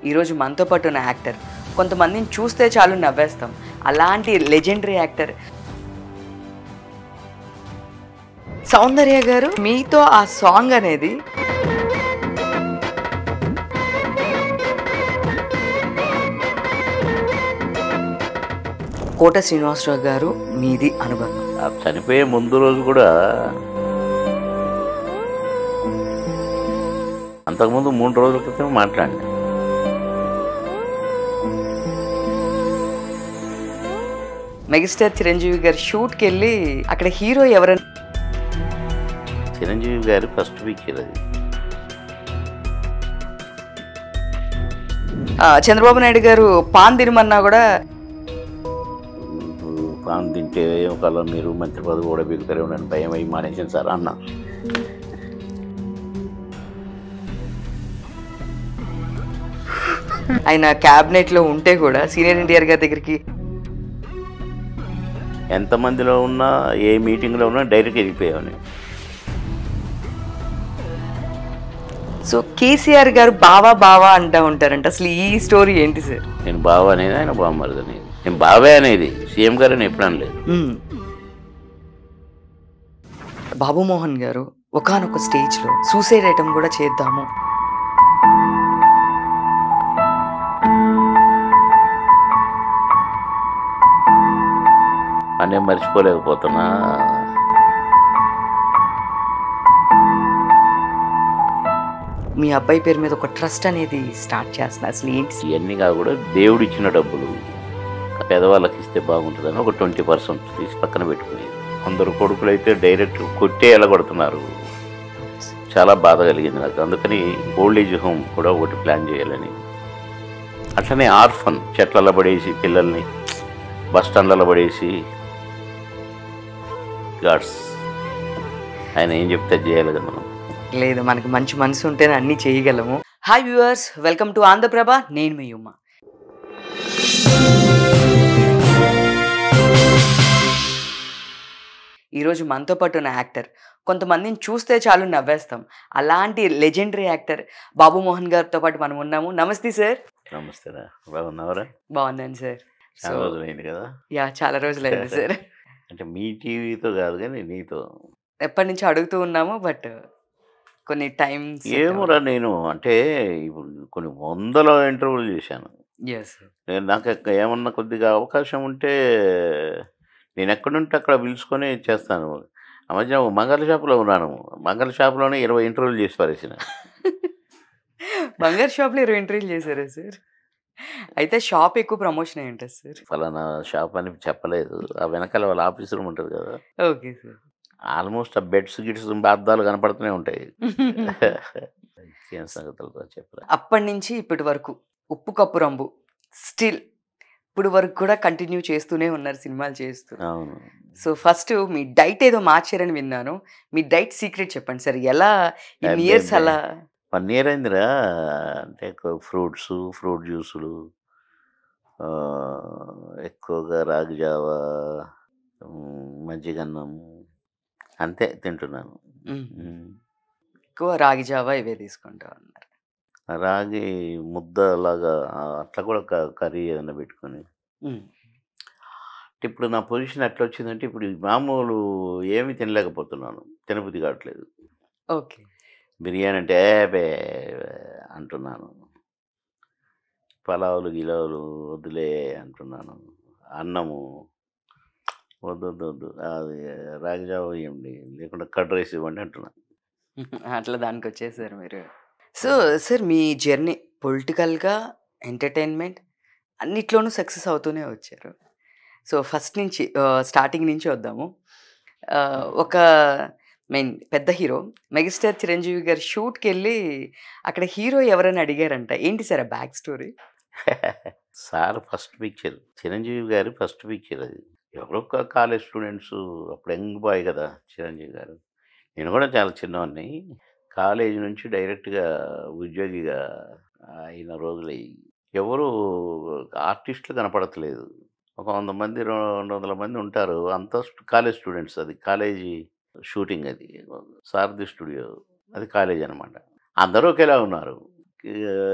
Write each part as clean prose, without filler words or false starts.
ఈరోజు మనతో పాటు ఉన్న యాక్టర్ కొంతమందిని చూస్తే చాలు నవ్వేస్తాం. అలాంటి లెజెండరీ యాక్టర్ సౌందర్య గారు. మీతో ఆ సాంగ్ అనేది కోట శ్రీనివాసరావు గారు మీది అనుబంధం. చనిపోయే ముందు రోజు కూడా అంతకుముందు 3 రోజుల క్రితం మాట్లాడి మెగాస్టార్ చిరంజీవి గారి షూట్కి వెళ్ళి అక్కడ హీరో ఎవరని చిరంజీవి గారి ఫస్ట్ పిక్చర్ అది. చంద్రబాబు నాయుడు గారు పాన్ తినమన్నా కూడా పాన్ తింటే ఒకవేళ మీరు మంత్రి పదవి కూడా బిగుతారే ఉండని భయం అయ్యి మానేసాను సార్ అన్న. ఆయన క్యాబినెట్లో ఉంటే కూడా సీనియర్ ఎన్టీఆర్ గారి దగ్గరికి ఎంతమందిలో ఉన్నా ఏ మీటింగ్లో ఉన్నా డైరెక్ట్ వెళ్ళిపోయాను. సో కేసీఆర్ గారు బావా బావా అంటూ ఉంటారంట. అసలు ఈ స్టోరీ ఏంటి సార్? నేను బావ అనేది, ఆయన బామ్మరిది అనేది. నేను బావే అనేది సీఎం గారు అని ఎప్పుడు అనలేదు. బాబు మోహన్ గారు ఒకానొక స్టేజ్లో సూసైడ్ ఐటమ్ కూడా చేద్దాము అనే మర్చిపోలేకపోతున్నా. మీ అబ్బాయి పేరు మీద ఒక ట్రస్ట్ అనేది స్టార్ట్ చేస్తున్నారు. అసలు ఏంటి? ఇవన్నీ కూడా దేవుడు ఇచ్చిన డబ్బులు పేదవాళ్ళకి ఇస్తే బాగుంటుందని ఒక 20% తీసి పక్కన పెట్టుకునేది. అందరు కొడుకులు అయితే డైరెక్ట్ కొట్టే ఎలగొడుతున్నారు. చాలా బాధ కలిగింది నాకు. అందుకని ఓల్డ్ ఏజ్ హోమ్ కూడా ఒకటి ప్లాన్ చేయాలని. అట్లనే ఆర్ఫన్ చెట్లలో పడేసి పిల్లల్ని బస్ స్టాండ్లలో పడేసి గాడ్స్ ఆయన ఏం చెప్తే చేయాలి కదా మనం. లేదు, మనకి మంచి మనసు ఉంటేనే అన్నీ చేయగలము. Hi viewers, welcome to Andhra Prabha. నేను మీ ఉమ్మ. ఈరోజు మనతో పాటు ఉన్న యాక్టర్ కొంతమందిని చూస్తే చాలు నవ్వేస్తాం. అలాంటి లెజెండరీ యాక్టర్ బాబు మోహన్ గారితో పాటు మనం ఉన్నాము. నమస్తే సార్. నమస్తేరా, బాగున్నావరా? బాగున్నాను సార్. చాలా రోజులైంది కదా? యా, చాలా రోజులైంది సార్. అంటే మీ టీవీతో కాదు కానీ నీతో ఎప్పటి నుంచి అడుగుతూ ఉన్నాము, బట్ కొన్ని టైమ్స్ ఏమోరా. నేను అంటే ఇప్పుడు కొన్ని 100 ఇంటర్వ్యూలు చేశాను. నేను నాకు ఏమన్నా కొద్దిగా అవకాశం ఉంటే నేను ఎక్కడుంటే అక్కడ పిలుచుకొని చేస్తాను. ఆ మధ్య మంగళ షాపులో ఉన్నాను. మంగళ షాపులోనే 20 ఇంటర్వ్యూలు చేసి పారేసిన. బంగారు షాప్లో 20 ఇంటర్వ్యూలు చేశారా సార్? అయితే షాప్ ఎక్కువ ప్రమోషన్ అయి ఉంటుంది సార్. ఫలానా షాప్ అని చెప్పలేదు. ఆ వెనకాల వాళ్ళ ఆఫీస్ రూమ్ ఉంటుంది కదా. Okay sir. ఆల్మోస్ట్ ఆ బెడ్స్ గిడ్స్ అద్దాలు కనపడుతూనే ఉంటాయి. ఏం సంగతులతో చెప్పరా. అప్పటి నుంచి ఇప్పటి వరకు ఉప్పు కప్పు రంబు స్టిల్ ఇప్పుడు వరకు కూడా కంటిన్యూ చేస్తూనే ఉన్నారు సినిమాలు చేస్తూ. అవును. సో ఫస్ట్ మీ డైట్ ఏదో మార్చారని విన్నాను. మీ డైట్ సీక్రెట్ చెప్పండి సార్. ఎలా ఇన్ని ఇయర్స్ అలా? 1 year అయిందిరా. అంటే ఫ్రూట్స్, ఫ్రూట్ జ్యూసులు, ఎక్కువగా రాగి జావా, మజ్జిగన్నం అంతే తింటున్నాను. ఎక్కువ రాగి జావా ఇవే తీసుకుంటా ఉన్నారు. రాగి ముద్ద లాగా అట్లా కూడా కర్రీ ఏదైనా పెట్టుకొని. ఇప్పుడు నా పొజిషన్ ఎట్లా వచ్చిందంటే ఇప్పుడు మామూలు ఏమి తినలేకపోతున్నాను. తినబుద్ధి కావట్లేదు. ఓకే. బిర్యానీ అంటే బే అంటున్నాను. పలావులు గిలావులు వద్దులే అంటున్నాను. అన్నము వద్దు అది రాగి జావ ఇవ్వండి, లేకుండా కర్డ్ రైస్ ఇవ్వండి అంటున్నాను. అట్లా దానికి వచ్చేసారు మీరు. సో సార్, మీ జర్నీ పొలిటికల్గా, ఎంటర్టైన్మెంట్ అన్నిట్లోనూ సక్సెస్ అవుతూనే వచ్చారు. సో ఫస్ట్ నుంచి స్టార్టింగ్ నుంచి వద్దాము. ఒక మెయిన్ పెద్ద హీరో మెగాస్టార్ చిరంజీవి గారి షూట్కి వెళ్ళి అక్కడ హీరో ఎవరని అడిగారంట. ఏంటి సార్ ఆ back story? Sir first picture Chiranjeevi గారి ఫస్ట్ పిక్చర్ అది. ఎవరో కాలేజ్ స్టూడెంట్స్, అప్పుడు యంగ్ బాయ్ కదా చిరంజీవి గారు. నేను కూడా చాలా చిన్నవాడిని. కాలేజ్ నుంచి డైరెక్ట్గా ఉద్యోగిగా అయిన రోజులు ఎవరు ఆర్టిస్టులు కనపడట్లేదు. ఒక 100 మంది 200 మంది ఉంటారు. అంతా కాలేజ్ స్టూడెంట్స్. అది కాలేజీ షూటింగ్. అది సారథి స్టూడియో, అది కాలేజ్ అనమాట. అందరూ ఒకేలా ఉన్నారు.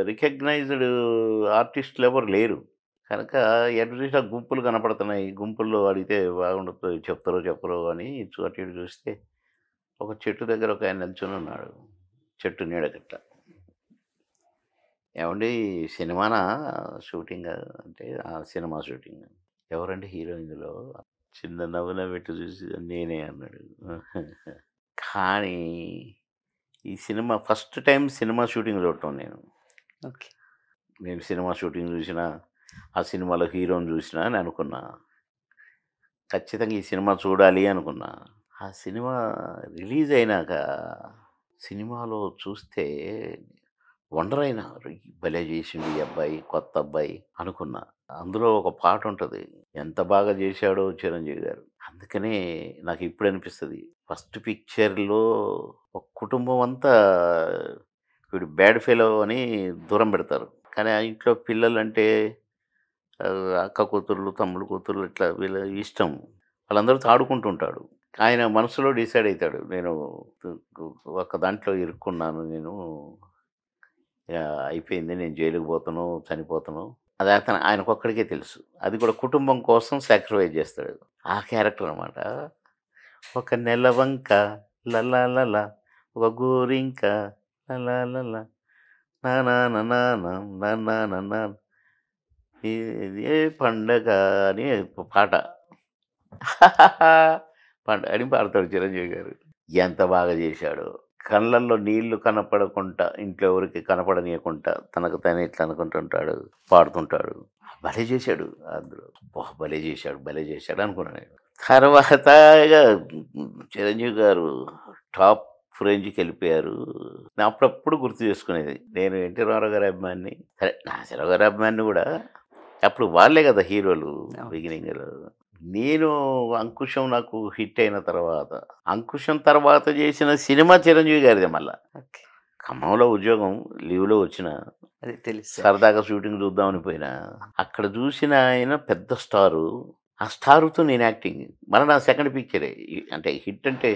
రికగ్నైజ్డ్ ఆర్టిస్టులు ఎవరు లేరు. కనుక ఎటు చూసినా గుంపులు కనపడుతున్నాయి. గుంపుల్లో అడిగితే బాగుండదు చెప్తారో చెప్పరో అని అటు ఇటు చూస్తే ఒక చెట్టు దగ్గర ఒక ఆయన నిల్చొని ఉన్నాడు. చెట్టు నీడ గిట్ల. "ఏవండీ సినిమానా షూటింగా?" అంటే, "ఆ! Cinema shooting." "ఎవరండి హీరో ఇందులో?" చిన్న నవ్వు నవ్వెట్టు చూసి, "నేనే" అన్నాడు. కానీ ఈ cinema first time cinema shooting చూడటం నేను. ఓకే. నేను సినిమా షూటింగ్ చూసినా, ఆ సినిమాలో హీరోని చూసినా అని అనుకున్నా. ఖచ్చితంగా ఈ సినిమా చూడాలి అనుకున్నా. ఆ సినిమా రిలీజ్ అయినాక సినిమాలో చూస్తే వండరైనా, భలే చేసిండు ఈ అబ్బాయి, కొత్త అబ్బాయి అనుకున్నా. అందులో ఒక పాట ఉంటది. ఎంత బాగా చేశాడో చిరంజీవి గారు. అందుకనే నాకు ఇప్పుడు అనిపిస్తది. ఫస్ట్ పిక్చర్‌లో ఒక కుటుంబం అంతా వీడు బ్యాడ్ ఫెలో అని దూరం పెడతారు. కానీ ఆ ఇంట్లో పిల్లలంటే అక్క కూతుర్లు, తమ్ముడు కూతుర్లు ఇట్లా వీళ్ళ ఇష్టం. వాళ్ళందరితో ఆడుకుంటుంటాడు. ఆయన మనసులో డిసైడ్ అయితాడు. నేను ఒక దాంట్లో ఇరుక్కున్నాను నేను. అయిపోయింది. నేను జైలుకి పోతాను, చనిపోతాను. అది ఆయనకొక్కడికే తెలుసు. అది కూడా కుటుంబం కోసం సాక్రిఫైస్ చేస్తాడు. ఆ క్యారెక్టర్ అనమాట. ఒక నెలవంక లలలల, ఒక గోరింక లలలల, నానాననాన నన్నాననా, ఇదే పండగ అని పాట. అని పాడతాడు చిరంజీవి గారు. ఎంత బాగా చేశాడో. కళ్ళల్లో నీళ్లు కనపడకుండా, ఇంట్లో ఎవరికి కనపడనీయకుండా తనకు తానే ఇట్లా అనుకుంటుంటాడు, పాడుతుంటాడు. భలే చేశాడు అందులో. అబ్బా! భలే చేశాడు, భలే చేశాడు అనుకున్నా నేను. తర్వాత ఇగ చిరంజీవి గారు టాప్ రేంజ్‌కెళ్ళిపోయారు. నేను అప్పుడప్పుడు గుర్తు చేసుకునేది. నేను ఎన్టీ రామారావు గారి అభిమానిని. సరే నాగేశ్వరరావు గారి అభిమానిని గూడా. అప్పుడు వాళ్ళే గదా హీరోలు అవును. బిగినింగ్‌లో. నేను 'అంకుశం' నాకు హిట్ అయిన తర్వాత, 'అంకుశం' తర్వాత చేసిన సినిమా చిరంజీవి గారిదే మళ్ళా. ఓకే. ఖమ్మంలో ఉద్యోగం లీవ్‌లో వచ్చిన, అది తెలుసు సార్. సరదాగా షూటింగ్ చూద్దామని పోయినా, అక్కడ చూసిన ఆయన పెద్ద స్టారు. ఆ స్టార్‌తో నేను యాక్టింగ్. మళ్ళా నా సెకండ్ పిక్చరే. అంటే హిట్ అంటే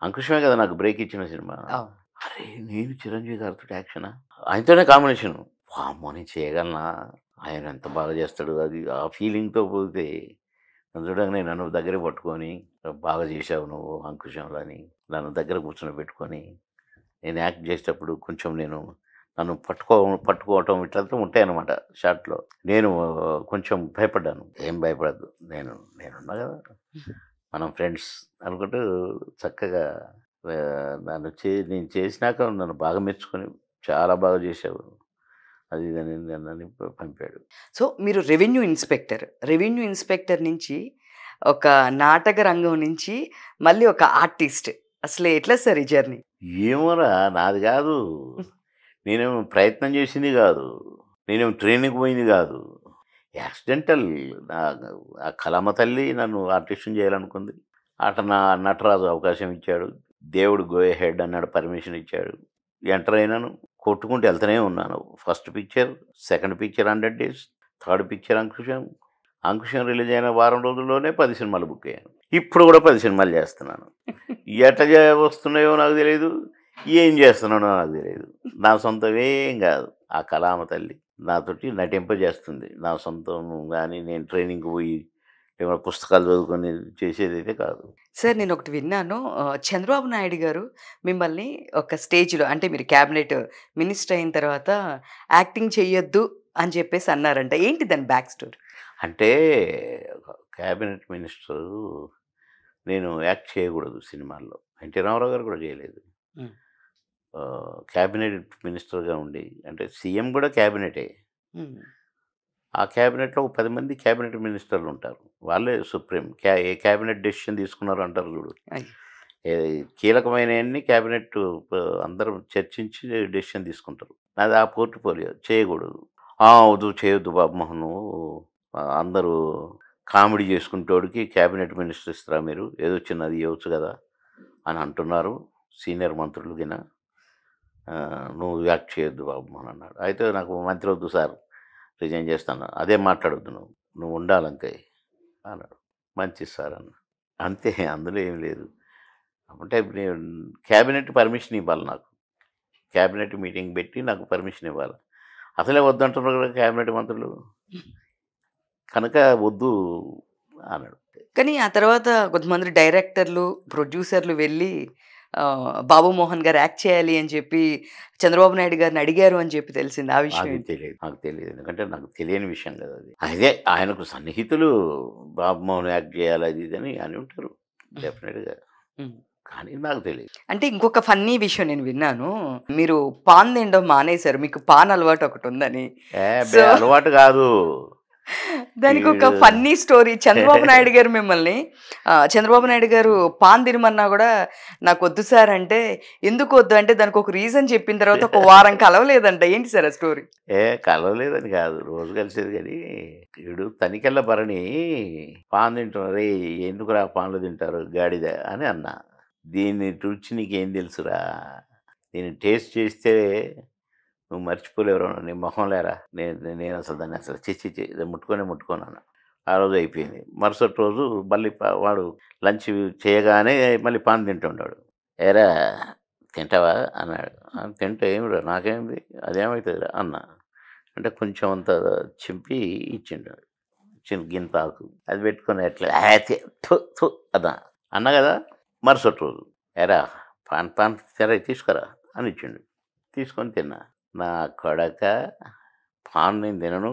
'అంకుశమే' కదా నాకు బ్రేక్ ఇచ్చిన సినిమా. అవును. అరే! నేను చిరంజీవి గారితోటి యాక్షనా? ఆయనతోనే కాంబినేషను. వామ్మో! నేను చేయగలనా? ఆయన ఎంత బాగా చేస్తాడు. అది ఆ ఫీలింగ్‌తో పోతే నన్ను చూడంగానే నన్ను దగ్గరికి పట్టుకొని, "బాగా చేశావు నువ్వు 'అంకుశంలో' అని నన్ను దగ్గర కూర్చోబెట్టుకొని, నేను యాక్ట్ చేసేటప్పుడు కొంచెం నన్ను పట్టుకోవటం ఇట్లంతా ఉంటాయన్నమాట షాట్‌లో. నేను కొంచెం భయపడ్డాను. "ఏం భయపడొద్దు. నేనున్నా కదా! మనం ఫ్రెండ్స్" అనుకుంటూ చక్కగా నేను చేసినాక నన్ను బాగా మెచ్చుకొని, "చాలా బాగా చేశావు." అది ఇది అని నన్నని పంపాడు. సో, మీరు రెవెన్యూ ఇన్స్‌పెక్టర్ నుంచి ఒక నాటక రంగం నుంచి మళ్ళీ ఒక ఆర్టిస్ట్. అసలు ఎట్లా సార్ ఈ జర్నీ? ఏమోరా! నాది గాదు. నేనేమో ప్రయత్నం చేసింది గాదు. నేనేమో ట్రైనింగ్‌కి పోయింది గాదు. యాక్సిడెంటల్. నా ఆ కళామ తల్లి నన్ను ఆర్టిస్ట్‌ని చేయాలనుకుంది. నటరాజు అవకాశం ఇచ్చాడు. దేవుడు గో అహెడ్ అన్నాడు. పర్మిషన్ ఇచ్చాడు. ఎంటర్ అయినాను. కొట్టుకుంటూ ఎళ్తూనే ఉన్నాను. First picture, second picture 100 days, third picture 'Ankusham'. 'Ankusham' release అయిన వారం రోజుల్లోనే 10 సినిమాలు బుక్ అయ్యాను. ఇప్పుడు గూడా 10 సినిమాలు చేస్తున్నాను. ఎట్ట వస్తున్నాయో నాకు తెలీదు. ఏం చేస్తున్నానో నాకు తెలీదు. నా సొంతమేం గాదు. ఆ కళామ తల్లి నాతోటి నటింపజేస్తుంది. నా సొంతం గాని నేను ట్రైనింగ్‌కి పోయి, ఏమైనా పుస్తకాలు చదువుకొని చేసేదైతే కాదు. సార్ నేనొకటి విన్నాను. చంద్రబాబు నాయుడు గారు మిమ్మల్ని ఒక స్టేజ్‌లో అంటే మీరు క్యాబినెట్ మినిస్టర్ అయిన తర్వాత యాక్టింగ్ చెయ్యొద్దు అని చెప్పేసి అన్నారంట. ఏంటి దాని బ్యాక్ స్టోరీ? అంటే క్యాబినెట్ మినిస్టరు నేను యాక్ట్ చేయకూడదు సినిమాల్లో. ఎన్టీ రామారావు గారు కూడా చేయలేదు. హ్మ్. క్యాబినెట్ మినిస్టర్‌గా ఉండి, అంటే సీఎం కూడా క్యాబినెటే. హ్మ్. ఆ క్యాబినెట్‌లో ఒక 10 మంది క్యాబినెట్ మినిస్టర్లుంటారు. వాళ్ళే సుప్రీం. ఏ క్యాబినెట్ డెసిషన్ తీసుకున్నారో అంటారు చూడు. అయ్యో! ఏ కీలకమైనయన్నీ క్యాబినెట్ అందరూ చర్చించి డెసిషన్ తీసుకుంటారు. నాది ఆ పోర్ట్‌ఫోలియో చేయకూడదు. వద్దు చేయొద్దు బాబు మోహన్ నువ్వు, అందరూ కామెడీ చేసుకునేటోడికి క్యాబినెట్ మినిస్టర్ ఇస్తారా మీరు? ఏదో చిన్నది ఇవ్వచ్చు కదా! అని అంటున్నారు సీనియర్ మంత్రులు గిన. నువ్వు యాక్ట్ చేయొద్దు బాబు మోహన్ అన్నాడు. అయితే నాకు మంత్రి వద్దు సార్, రిజైన్ చేస్తాను. అదేం మాట్లాడొద్దు నువ్వు ఉండాలంతే అన్నాడు. మంచిది సార్ అన్నా. అంతే, అందులో ఏం లేదు. అంటే నేను క్యాబినెట్ పర్మిషన్ ఇవ్వాలి నాకు. క్యాబినెట్ మీటింగ్ పెట్టి నాకు పర్మిషన్ ఇవ్వాలి. అసలే వద్దంటున్నారు కదా క్యాబినెట్ మంత్రులు. కనుక వద్దు అన్నాడు. కానీ ఆ తర్వాత కొంతమంది డైరెక్టర్లు, ప్రొడ్యూసర్లు వెళ్ళి 'బాబు మోహన్' గారు యాక్ట్ చేయాలి అని చెప్పి చంద్రబాబు నాయుడు గారిని అడిగారు అని చెప్పి తెలిసింది. ఆ విషయం అది ఏంటి? తెలియదు. నాకు తెలియదు. ఎందుకంటే నాకు తెలియని విషయం కదా అది. అదే ఆయనకు సన్నిహితులు బాబుమోహన్ యాక్ట్ చేయాలి అది ఇది అని అని ఉంటారు డెఫినెట్‌గా. హ్మ్. కానీ నాకు తెలీదు. అంటే ఇంకొక ఫన్నీ విషయం నేను విన్నాను. మీరు పాన్ తినడం మానేశారు. మీకు పాన్ అలవాటు ఒకటుందని. అబ్బే! సో, అలవాటు కాదు. దానికొక ఈడు ఫన్నీ స్టోరీ చంద్రబాబు నాయుడు గారు మిమ్మల్ని చంద్రబాబు నాయుడు గారు పాన్ తినమన్నా గూడా నాకొద్దు సార్ అంటే, ఎందుకొద్దు అంటే దానికొక రీజన్ చెప్పిన తర్వాత ఒక వారం కలవలేదంట. ఏంటి సార్ ఆ స్టోరీ? కలవలేదని కాదు. రోజు కలిసేది గానీ, ఈడు తనికెళ్ళ భరణి పాన్ తింటున్నారు. "రేయ్! ఎందుకురా పాన్లు తింటారు గాడిద" అని అన్నా. "దీని రుచి నీకేం తెలుసురా? దీన్ని టేస్ట్ చేస్తే నువ్వు మర్చిపోలేవురా నీ మొహం లేరా. నేనసలు దాన్ని అసలు ఛీ! ఛీ! ఛీ! ముట్టుకొనే ముట్టుకోనన్నా." ఆ రోజు అయిపోయింది. మరుసటి రోజు మళ్ళీ వాడు లంచ్ చేయగానే మళ్ళీ పాన్ తింటున్నాడు. "ఏరా తింటావా?" అన్నాడు. తింటే ఏమిరా నాకేంది అదేమవుతుందిరా అన్నా. అంటే కొంచెం అంత చింపి ఇచ్చిండు. గింత ఆకు. అది పెట్టుకొని ఎట్లా ఛీ! థు థు అన్నా. అన్నా కదా! మరుసటి రోజు "ఏరా పాన్ సరే తీసుకురా" అని ఇచ్చిండు. తీసుకొని తిన్నా. నా కొడకా పాన్ నేను తినను.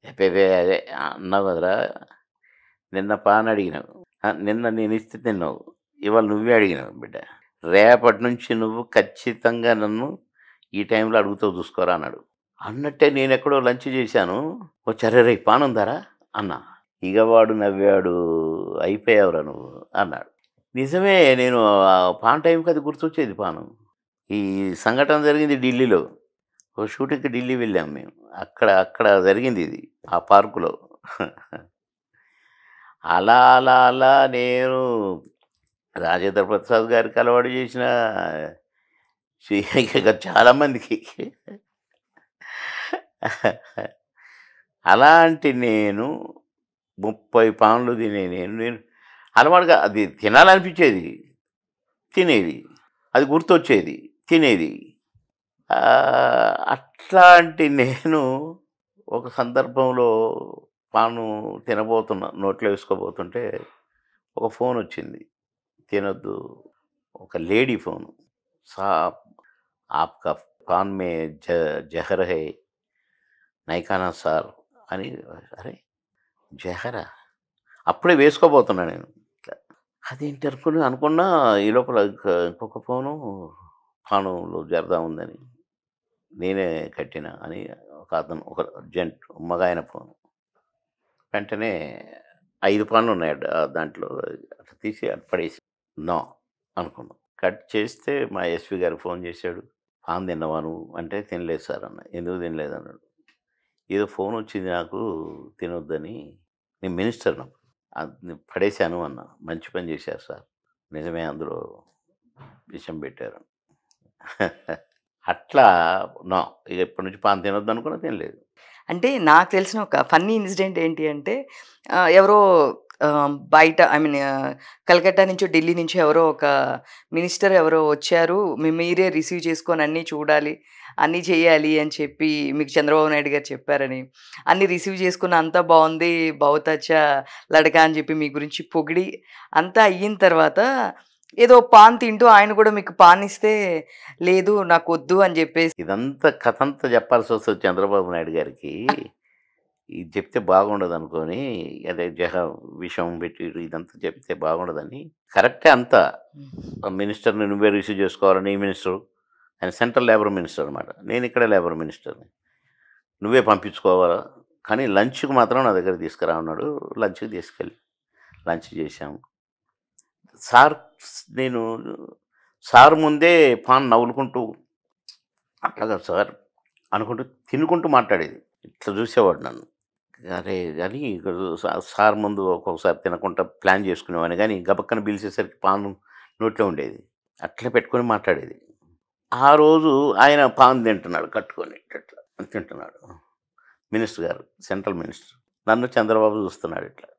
అబ్బెబ్బే! అదే అన్నావు కదరా! నిన్న పాన్ అడిగినావు. నిన్న నేనిస్తే తిన్నావు. ఇవాళ నువ్వే అడిగినావు బిడ్డ. రేపటి నుంచి నువ్వు ఖచ్చితంగా నన్ను ఈ టైంలో అడుగుతావు చూసుకోరా అన్నాడు. అన్నట్టే నేనెక్కడో లంచ్ చేశాను. వచ్చి "అరెరేయ్! పాన్ ఉందారా?" అన్నా. ఇగ వాడు నవ్వాడు. "అయిపోయావురా నువ్వు" అన్నాడు. నిజమే నేను పాన్ టైంకి అది గుర్తొచ్చేది పాను. ఈ సంఘటన జరిగింది ఢిల్లీలో. ఓ షూటింగ్‌కి ఢిల్లీ వెళ్ళాం మేము. అక్కడ అక్కడ జరిగింది ఇది. ఆ పార్కులో. అలా, అలా, అలా నేను రాజేంద్ర ప్రసాద్ గారికి అలవాటు చేసిన ఇక చాలామందికి. అలాంటి నేను 30 పాన్లు తినే నేను అలవాటుగా అది తినాలనిపించేది. తినేది. అది గుర్తొచ్చేది. తినేది. అట్లాంటి నేను ఒక సందర్భంలో పాను తినబోతున్నా. నోట్లో వేసుకోబోతుంటే ఒక ఫోనొచ్చింది. తినొద్దు. ఒక లేడీ ఫోను. "సాబ్ ఆప్‌కా పాన్ మే జహర్ హై, నై ఖానా సార్" అని. అరే! జహరా? అప్పుడే వేసుకోబోతున్నా నేను. ఇట్లా అదేంటి అనుకున్నా ఈ లోపల ఇంకొక ఫోను పానులో జరదా ఉందని. నేనే కట్టినా అని ఒక అతను ఒక జెంట్ మగాయన ఫోను. వెంటనే 5 పాన్లున్నాయి దాంట్లో. అట్లా తీసి అటు పడేసి నో అనుకున్నా. కట్ చేస్తే మా ఎస్‌పీ గారికి ఫోన్ చేశాడు. "పాన్ తిన్నావా నువ్వు?" అంటే "తినలేదు సార్" అన్నా. "ఎందుకు తినలేదన్నాడు?" "ఏదో ఫోనొచ్చింది నాకు తినొద్దని. నేను మినిస్టర్‌నప్పుడు. పడేశాను" అన్నా. "మంచి పని చేశారు సార్. నిజమే అందులో విషం పెట్టారు." అట్లా నో. ఇగ ఇప్పటి నుంచి పాన్ తినొద్దనుకున్నా తినలేదు. అంటే నాకు తెలిసిన ఒక ఫన్నీ ఇన్సిడెంట్ ఏంటి అంటే ఎవరో బయట ఐ మీన్ కలకత్తా నుంచో, ఢిల్లీ నుంచో ఎవరో ఒక మినిస్టర్ ఎవరో వచ్చారు. మీరే రిసీవ్ చేసుకొని అన్నీ చూడాలి, అన్నీ చేయాలి అని చెప్పి మీకు చంద్రబాబు నాయుడు గారు చెప్పారని. అన్నీ రిసీవ్ చేసుకున్న అంతా బావుంది. బహుత్ అచ్చా లడకా అని చెప్పి మీ గురించి పొగిడి అంతా అయిన తర్వాత ఏదో పాన్ తింటూ ఆయన కూడా మీకు పాన్ ఇస్తే లేదు నాకొద్దు అని చెప్పేసి ఇదంతా కథంతా చెప్పాల్సొస్తది చంద్రబాబు నాయుడు గారికి. ఇది చెప్తే బాగుండదనుకోని అదే విషం పెట్టి ఇదంతా చెప్తే బాగుండదని కరెక్టే అంతా. మినిస్టర్‌ని నువ్వే రిసీవ్ చేసుకోవాలని ఈ మినిస్టరు. ఆయన సెంట్రల్ లేబర్ మినిస్టర్ అనమాట. నేను ఇక్కడ లేబర్ మినిస్టర్‌ని. నువ్వే పంపించుకోవాలా. కానీ లంచ్‌కి మాత్రం నా దగ్గరికి తీసుకురా అన్నాడు. లంచ్‌కి తీసుకెళ్ళి లంచ్ చేశాము. సార్ నేను సార్ ముందే పాన్ నవ్వులుకుంటూ అట్లాగా సార్ అనుకుంటూ తినుకుంటూ మాట్లాడేది. ఇట్లా చూసేవాడు నన్ను. అరే! అని సార్ ముందు ఒక్కొక్కసారి తినకుండా ప్లాన్ చేసుకునేవాడిని గానీ, గబక్కన పిలిచేసరికి పాను నోట్లో ఉండేది. అట్లే పెట్టుకొని మాట్లాడేది. ఆ రోజు ఆయన పాన్ తింటున్నాడు కట్టుకొని ఇట్లా తింటున్నాడు. మినిస్టర్ గారు, సెంట్రల్ మినిస్టర్. నన్ను చంద్రబాబు చూస్తున్నాడు ఇట్లా.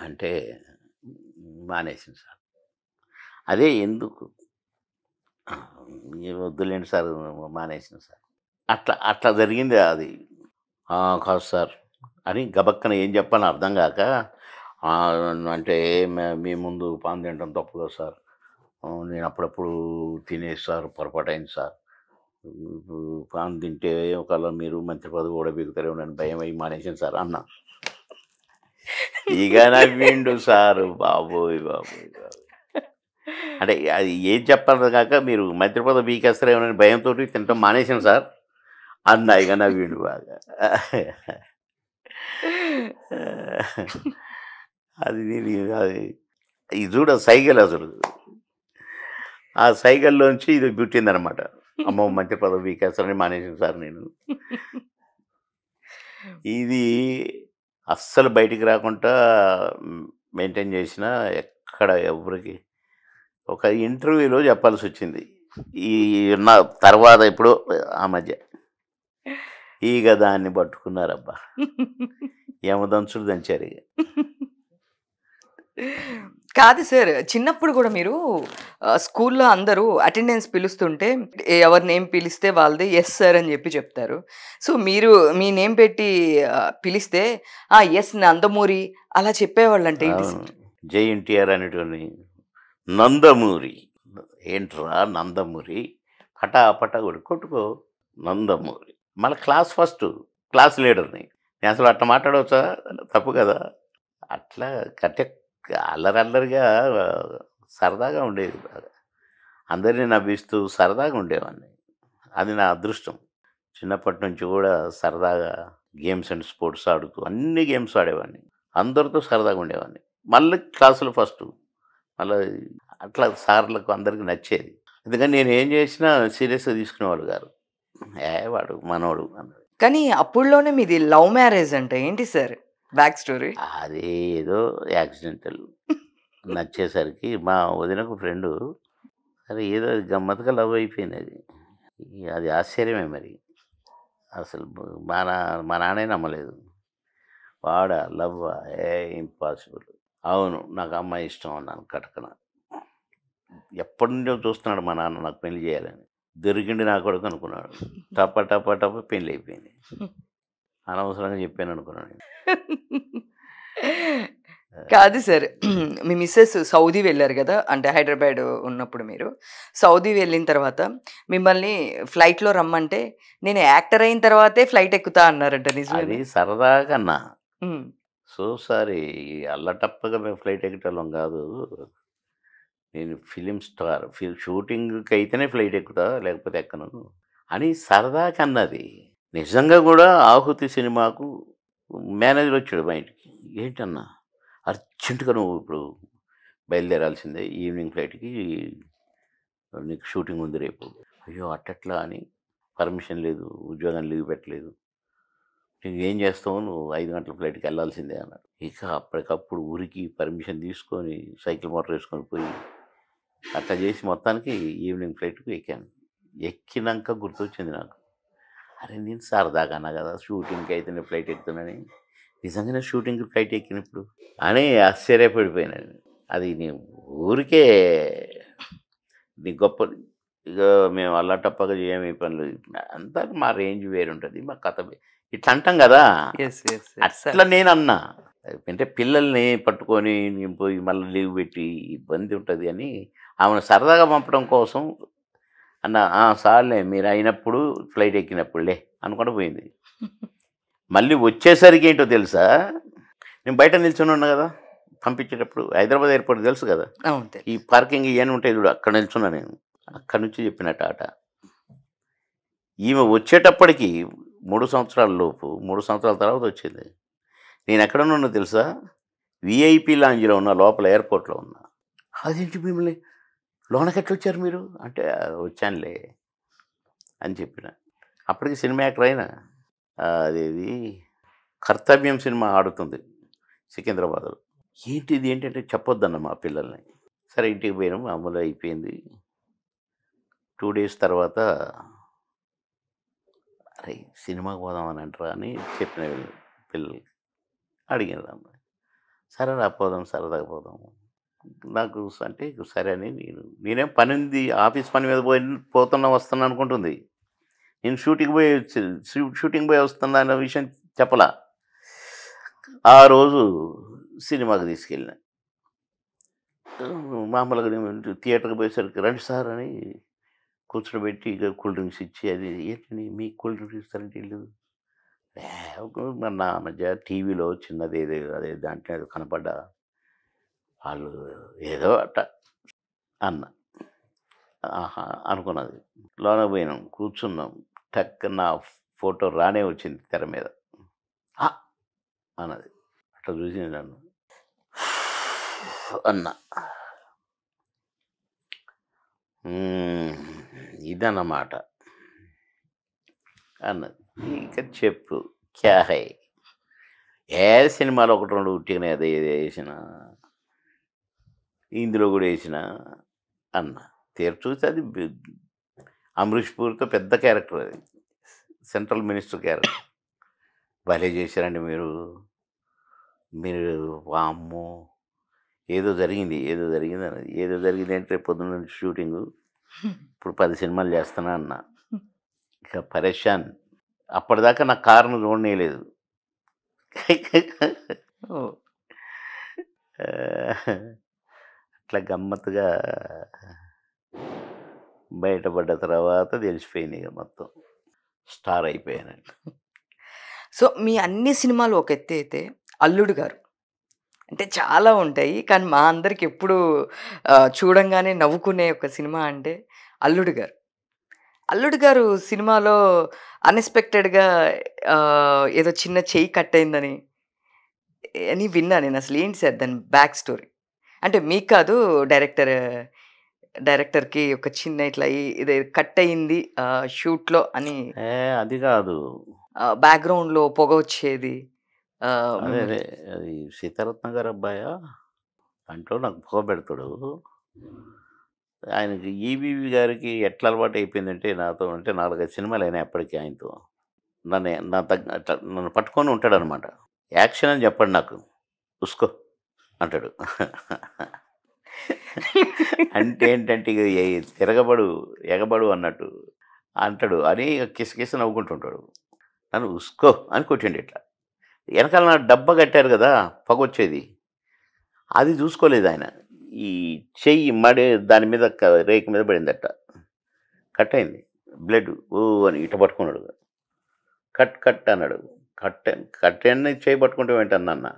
అంటే మానేసింది సార్. అదే ఎందుకు వద్దులేండి సార్ మానేసింది సార్. అట్లా అట్లా జరిగింది అది. కాదు సార్ అని గబక్కన ఏం చెప్పాలో అర్థం కాక అంటే మీ ముందు పాన్ తినడం తప్పు కదా సార్. నేను అప్పుడప్పుడు తినేసి సార్ పొరపాటైంది సార్. పాన్ తింటే ఒకవేళ మీరు మంత్రి పదవి కూడా బిగుతారేమో నన్ను భయం అయ్యి మానేసాను సార్ అన్నా. ఇక నవ్విండు సారు బాబోయ్ బాబోయ్ బాబోయ్. అంటే అది ఏం చెప్పాలి కాక మీరు మంత్రి పదవి బీకేస్తారేమోనని భయంతో తినటం మానేసాను సార్ అన్నా. ఇక నవ్విండు బాగా. అది అది ఇది చూడ సైకిల్ అసలు ఆ సైకిల్లోంచి ఇది పుట్టిందనమాట. అమ్మో మంత్రి పదవి బీకేస్తారని మానేసాను సార్ నేను. ఇది అస్సలు బయటికి రాకుండా మెయింటైన్ చేసిన ఎక్కడ ఎవరికి ఒక ఇంటర్వ్యూలో చెప్పాల్సి వచ్చింది. ఈ నా తర్వాత ఇప్పుడు ఆ మధ్య ఇక దాన్ని పట్టుకున్నారబ్బా యమదంచుడు దంచారు. ఇక కాదు సార్, చిన్నప్పుడు కూడా మీరు స్కూల్లో అందరూ అటెండెన్స్ పిలుస్తుంటే ఎవరి నేమ్ పిలిస్తే వాళ్ళది ఎస్ సార్ అని చెప్తారు. సో మీరు మీ నేమ్ పెట్టి పిలిస్తే ఎస్ నందమూరి అలా చెప్పేవాళ్ళంటే ఏంటి అవును, సార్? జై ఎన్టీఆర్ అనేటువంటి నందమూరి ఏంట్రా నందమూరి పటా కొట్టుకో నందమూరి. మళ్ళీ క్లాస్ ఫస్ట్ క్లాస్ లీడర్ని నేను అసలు అట్లా మాట్లాడవచ్చా? తప్పు కదా. అట్లా కట్టే అల్లరల్లరిగా సరదాగా ఉండేది బాగా. అందరినీ నవ్విస్తూ సరదాగా ఉండేవాడిని. అది నా అదృష్టం. చిన్నప్పటి నుంచి కూడా సరదాగా గేమ్స్ అండ్ స్పోర్ట్స్ ఆడుతూ అన్ని గేమ్స్ ఆడేవాడిని. అందరితో సరదాగా ఉండేవాడిని. మళ్ళీ క్లాసులో ఫస్ట్ మళ్ళీ అట్లా సార్లకు అందరికీ నచ్చేది. ఎందుకని నేను ఏం చేసినా సీరియస్గా తీసుకునేవాళ్ళు గారు. వాడు మనోడు అన్నాడు. కానీ అప్పుడులోనే మీది లవ్ మ్యారేజ్ అంటే ఏంటి సార్ బ్యాక్ స్టోరీ? అది ఏదో యాక్సిడెంటల్ నచ్చేసరికి మా వదినకు ఫ్రెండు అది ఏదో గమ్మత్తుగా లవ్ అయిపోయింది. అది అది ఆశ్చర్యమే మరి. అసలు మా నాన్నే నమ్మలేదు. వాడా లవ్వా ఇంపాసిబుల్. అవును నాకు అమ్మాయి ఇష్టం అన్నాను కటకన. ఎప్పటి నుంచో చూస్తున్నాడు మా నాన్న నాకు పెళ్లి చేయాలని. దొరికిండి నా కొడుకు అనుకున్నాడు. టప పెళ్ళి అయిపోయింది. అనవసరంగా చెప్పాను అనుకున్నాను నేను. కాదు సార్, మీ మిస్సెస్ సౌదీ వెళ్ళారు కదా, అంటే హైదరాబాద్ ఉన్నప్పుడు మీరు సౌదీ వెళ్ళిన తర్వాత మిమ్మల్ని ఫ్లైట్లో రమ్మంటే నేను యాక్టర్ అయిన తర్వాతే ఫ్లైట్ ఎక్కుతా అన్నారంట, అది నిజమే? సరదాగా అన్నా. సో సారీ అల్లటప్పగా మేము ఫ్లైట్ ఎక్కటం కాదు. నేను ఫిలిం స్టార్ షూటింగ్కి అయితేనే ఫ్లైట్ ఎక్కుతా లేకపోతే ఎక్కను అని సరదాగా అన్నది. నిజంగా కూడా ఆహుతి సినిమాకు మేనేజర్ వచ్చాడు మా ఇంటికి. ఏంటన్నా అర్జెంటుగా నువ్వు ఇప్పుడు బయలుదేరాల్సిందే ఈవినింగ్ ఫ్లైట్కి, నీకు షూటింగ్ ఉంది రేపు. అయ్యో అట్టట్లా అని పర్మిషన్ లేదు, ఉద్యోగం లీవ్ పెట్టలేదు. నువ్వు ఏం చేస్తావు, నువ్వు 5 గంటల ఫ్లైట్కి వెళ్ళాల్సిందే అన్నాడు. ఇక అప్పటికప్పుడు ఊరికి పర్మిషన్ తీసుకొని సైకిల్ మోటార్ వేసుకొని పోయి అట్లా చేసి మొత్తానికి ఈవినింగ్ ఫ్లైట్కి ఎక్కాను. ఎక్కినాక గుర్తొచ్చింది నాకు, అరే నేను సరదాగా అన్నా కదా షూటింగ్కి అయితే నేను ఫ్లైట్ ఎక్కుతున్నానని, నిజంగానే షూటింగ్కి ఫ్లైట్ ఎక్కినప్పుడు అని ఆశ్చర్యపడిపోయినాను. అది నీ ఊరికే నీ గొప్ప. ఇక మేము అల్లాటప్పగా చేయమే పనులు అంతా మా రేంజ్ వేరుంటుంది, మా కథ ఇట్లా అంటాం కదా. అట్లా నేను అన్నా. అంటే పిల్లల్ని పట్టుకొని నేను పోయి మళ్ళీ లీవ్ పెట్టి ఇబ్బంది ఉంటుంది అని ఆమెను సరదాగా పంపడం కోసం అన్న. సార్లే మీరు అయినప్పుడు ఫ్లైట్ ఎక్కినప్పుడులే అనుకుంటూ పోయింది. మళ్ళీ వచ్చేసరికి ఏంటో తెలుసా, నేను బయట నిల్చొని ఉన్నా కదా పంపించేటప్పుడు, హైదరాబాద్ ఎయిర్పోర్ట్ తెలుసు కదా, ఈ పార్కింగ్ ఇవన్నీ ఉంటాయి చూడు, అక్కడ నిల్చున్నా నేను. అక్కడి నుంచి చెప్పిన టాట. ఈమె వచ్చేటప్పటికి 3 సంవత్సరాల లోపు 3 సంవత్సరాల తర్వాత వచ్చింది. నేను ఎక్కడున్నా తెలుసా, విఐపి లాంజ్లో ఉన్న, లోపల ఎయిర్పోర్ట్లో ఉన్నా. అదేంటి మిమ్మల్ని లోనకి ఎట్లా వచ్చారు మీరు అంటే, వచ్చానులే అని చెప్పిన. అప్పటికి సినిమా యాక్టర్ అయినా. అదేది కర్తవ్యం సినిమా ఆడుతుంది సికింద్రాబాద్లో. ఏంటిది ఏంటంటే చెప్పొద్దన్న మా పిల్లల్ని. సరే ఇంటికి పోయినాం, మామూలు అయిపోయింది. 2 డేస్ తర్వాత అరే సినిమాకి పోదామని అంటారా అని చెప్పిన పిల్లలకి. అడిగిన సరే రా పోదాం, సరదాగా పోదాం. నాకు అంటే సరే అని నేనేం పనుంది, ఆఫీస్ పని మీద పోతున్నా, వస్తున్నా అనుకుంటుంది. నేను షూటింగ్ పోయి వస్తున్నా అన్న విషయం చెప్పలా. ఆ రోజు సినిమాకి తీసుకెళ్ళిన. మామూలుగా నేను థియేటర్‌కి పోయేసరికి రండి సార్ అని కూర్చోబెట్టి ఇక కూల్ డ్రింక్స్ ఇచ్చి అది ఏంటండి మీకు కూల్ డ్రింక్స్ ఇస్తారంటే ఈళ్ళు? మొన్న మధ్య టీవీలో చిన్నది ఏదో అదే దాంట్లో ఏదో కనపడ్డా. ఆళ్ళు ఏదో అట్ట అన్న. ఆహా! అనుకున్నది. లోనకి పోయినాం. కూర్చున్నాం. టక్కున నా ఫోటో రానే వచ్చింది తెర మీద. ఆ! అన్నది. అట్లా చూసింది నన్ను. అన్నా. ఇదన్నమాట అన్నది. ఇక చెప్పు క్యా హై? ఏ సినిమాలో ఒకటి రెండు ఉట్టిగానే అదే ఇది వేసినా, ఇందులో కూడా వేసినా అన్న. తీరా చూస్తే అది అమరీష్ పూరితో పెద్ద క్యారెక్టర్ అది. Central minister character. భలే చేశారండి మీరు. మీరు వామ్మో! ఏదో జరిగింది, ఏదో జరిగింది అన్నది. ఏదో జరిగింది అంటే రేపు పొద్దున్న నుంచి షూటింగు. ఇప్పుడు 10 సినిమాలు చేస్తున్నా అన్నా. ఇక పరేషాన్. అప్పటిదాకా నా కారును చూడనీయలేదు. ఓహ్! అట్లా గమ్మత్తుగా బయటపడ్డ తర్వాత తెలిసిపోయింది ఇక మొత్తం. స్టార్ అయిపోయానండి. సో, మీ అన్ని సినిమాలు ఒక ఎత్తైతే 'అల్లుడు గారు' అంటే చాలా ఉంటాయి. కానీ మా అందరికి ఎప్పుడు చూడంగానే నవ్వుకునే ఒక సినిమా అంటే 'అల్లుడు గారు'. 'అల్లుడు గారు' సినిమాలో అన్‌ఎక్స్‌పెక్టెడ్‌గా ఏదో చిన్న చెయ్యి కట్ అయిందని అని విన్నా నేను. అసలు ఏంటి సార్ దాని బ్యాక్ స్టోరీ? అంటే మీకు కాదు డైరెక్టర్‌కి ఒక చిన్న ఇట్లా ఇది కట్ అయింది షూట్‌లో అని అది కాదు. బ్యాక్‌గ్రౌండ్‌లో పొగొచ్చేది. అదే మిమ్మల్ని అదే అది సీతారత్న గారి అబ్బాయా? దాంట్లో నాకు పొగబెడతాడు. ఆయనకి ఈవీవి గారికి ఎట్లా అలవాటు అయిపోయిందంటే నాతో అంటే 4, 5 సినిమాలయినాయి అప్పటికి ఆయనతో. నా అట్లా నన్ను పట్టుకొని ఉంటాడనమాట. యాక్షన్ అని చెప్పడు నాకు. ఉస్కో అంటాడు. అంటే ఏంటంటే ఇగ తిరగబడు, ఎగబడు అన్నట్టు అంటాడు అని కిసకిస నవ్వుకుంటుంటాడు. నన్ను ఉస్కో అని కొట్టిండు ఇట్లా. ఎనకాల నా డబ్బా కట్టారు గదా! పొగొచ్చేది. అది చూసుకోలేదాయన. ఈ చెయ్యి దాని మీద రేకు మీద పడిందట. కట్ అయింది. బ్లడ్ ఓ అని ఇట పట్టుకున్నాడు. కట్ కట్ అన్నాడు. కట్ కట్ అని చెయ్యి పట్టుకుంటావేంటన్నా.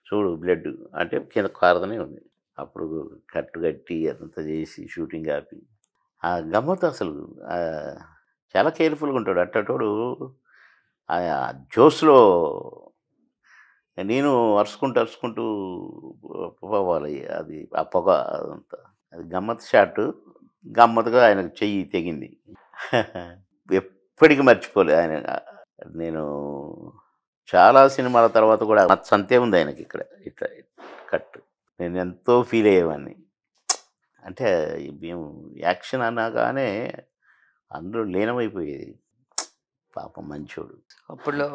చూడు బ్లడ్ అంటే కింద కారుతూనే ఉంది. అప్పుడు కట్టు కట్టి అదంతా చేసి షూటింగ్ ఆపి ఆ గమ్మత్తు అసలు చాలా కేర్‌ఫుల్‌గా ఉంటాడు. అట్టటోడు జోస్‌లో నేను అరుచుకుంటూ పోవాలి. అది ఆ పొగ అదంతా. అది గమ్మత్తు షాటు. గమ్మత్తుగా ఆయనకు చెయ్యి తెగింది. ఎప్పటికి మర్చిపోలే ఆయన. నేను చాలా సినిమాల తర్వాత కూడా మచ్చంతే ఉంది ఆయనకి ఇక్కడ. ఇట్లా కట్. నేనెంతో ఫీల్ అయ్యేవాడిని. అంటే మేము యాక్షన్ అనగానే అందులో లీనమైపోయేది. పాపం మంచోడు. అప్పట్లో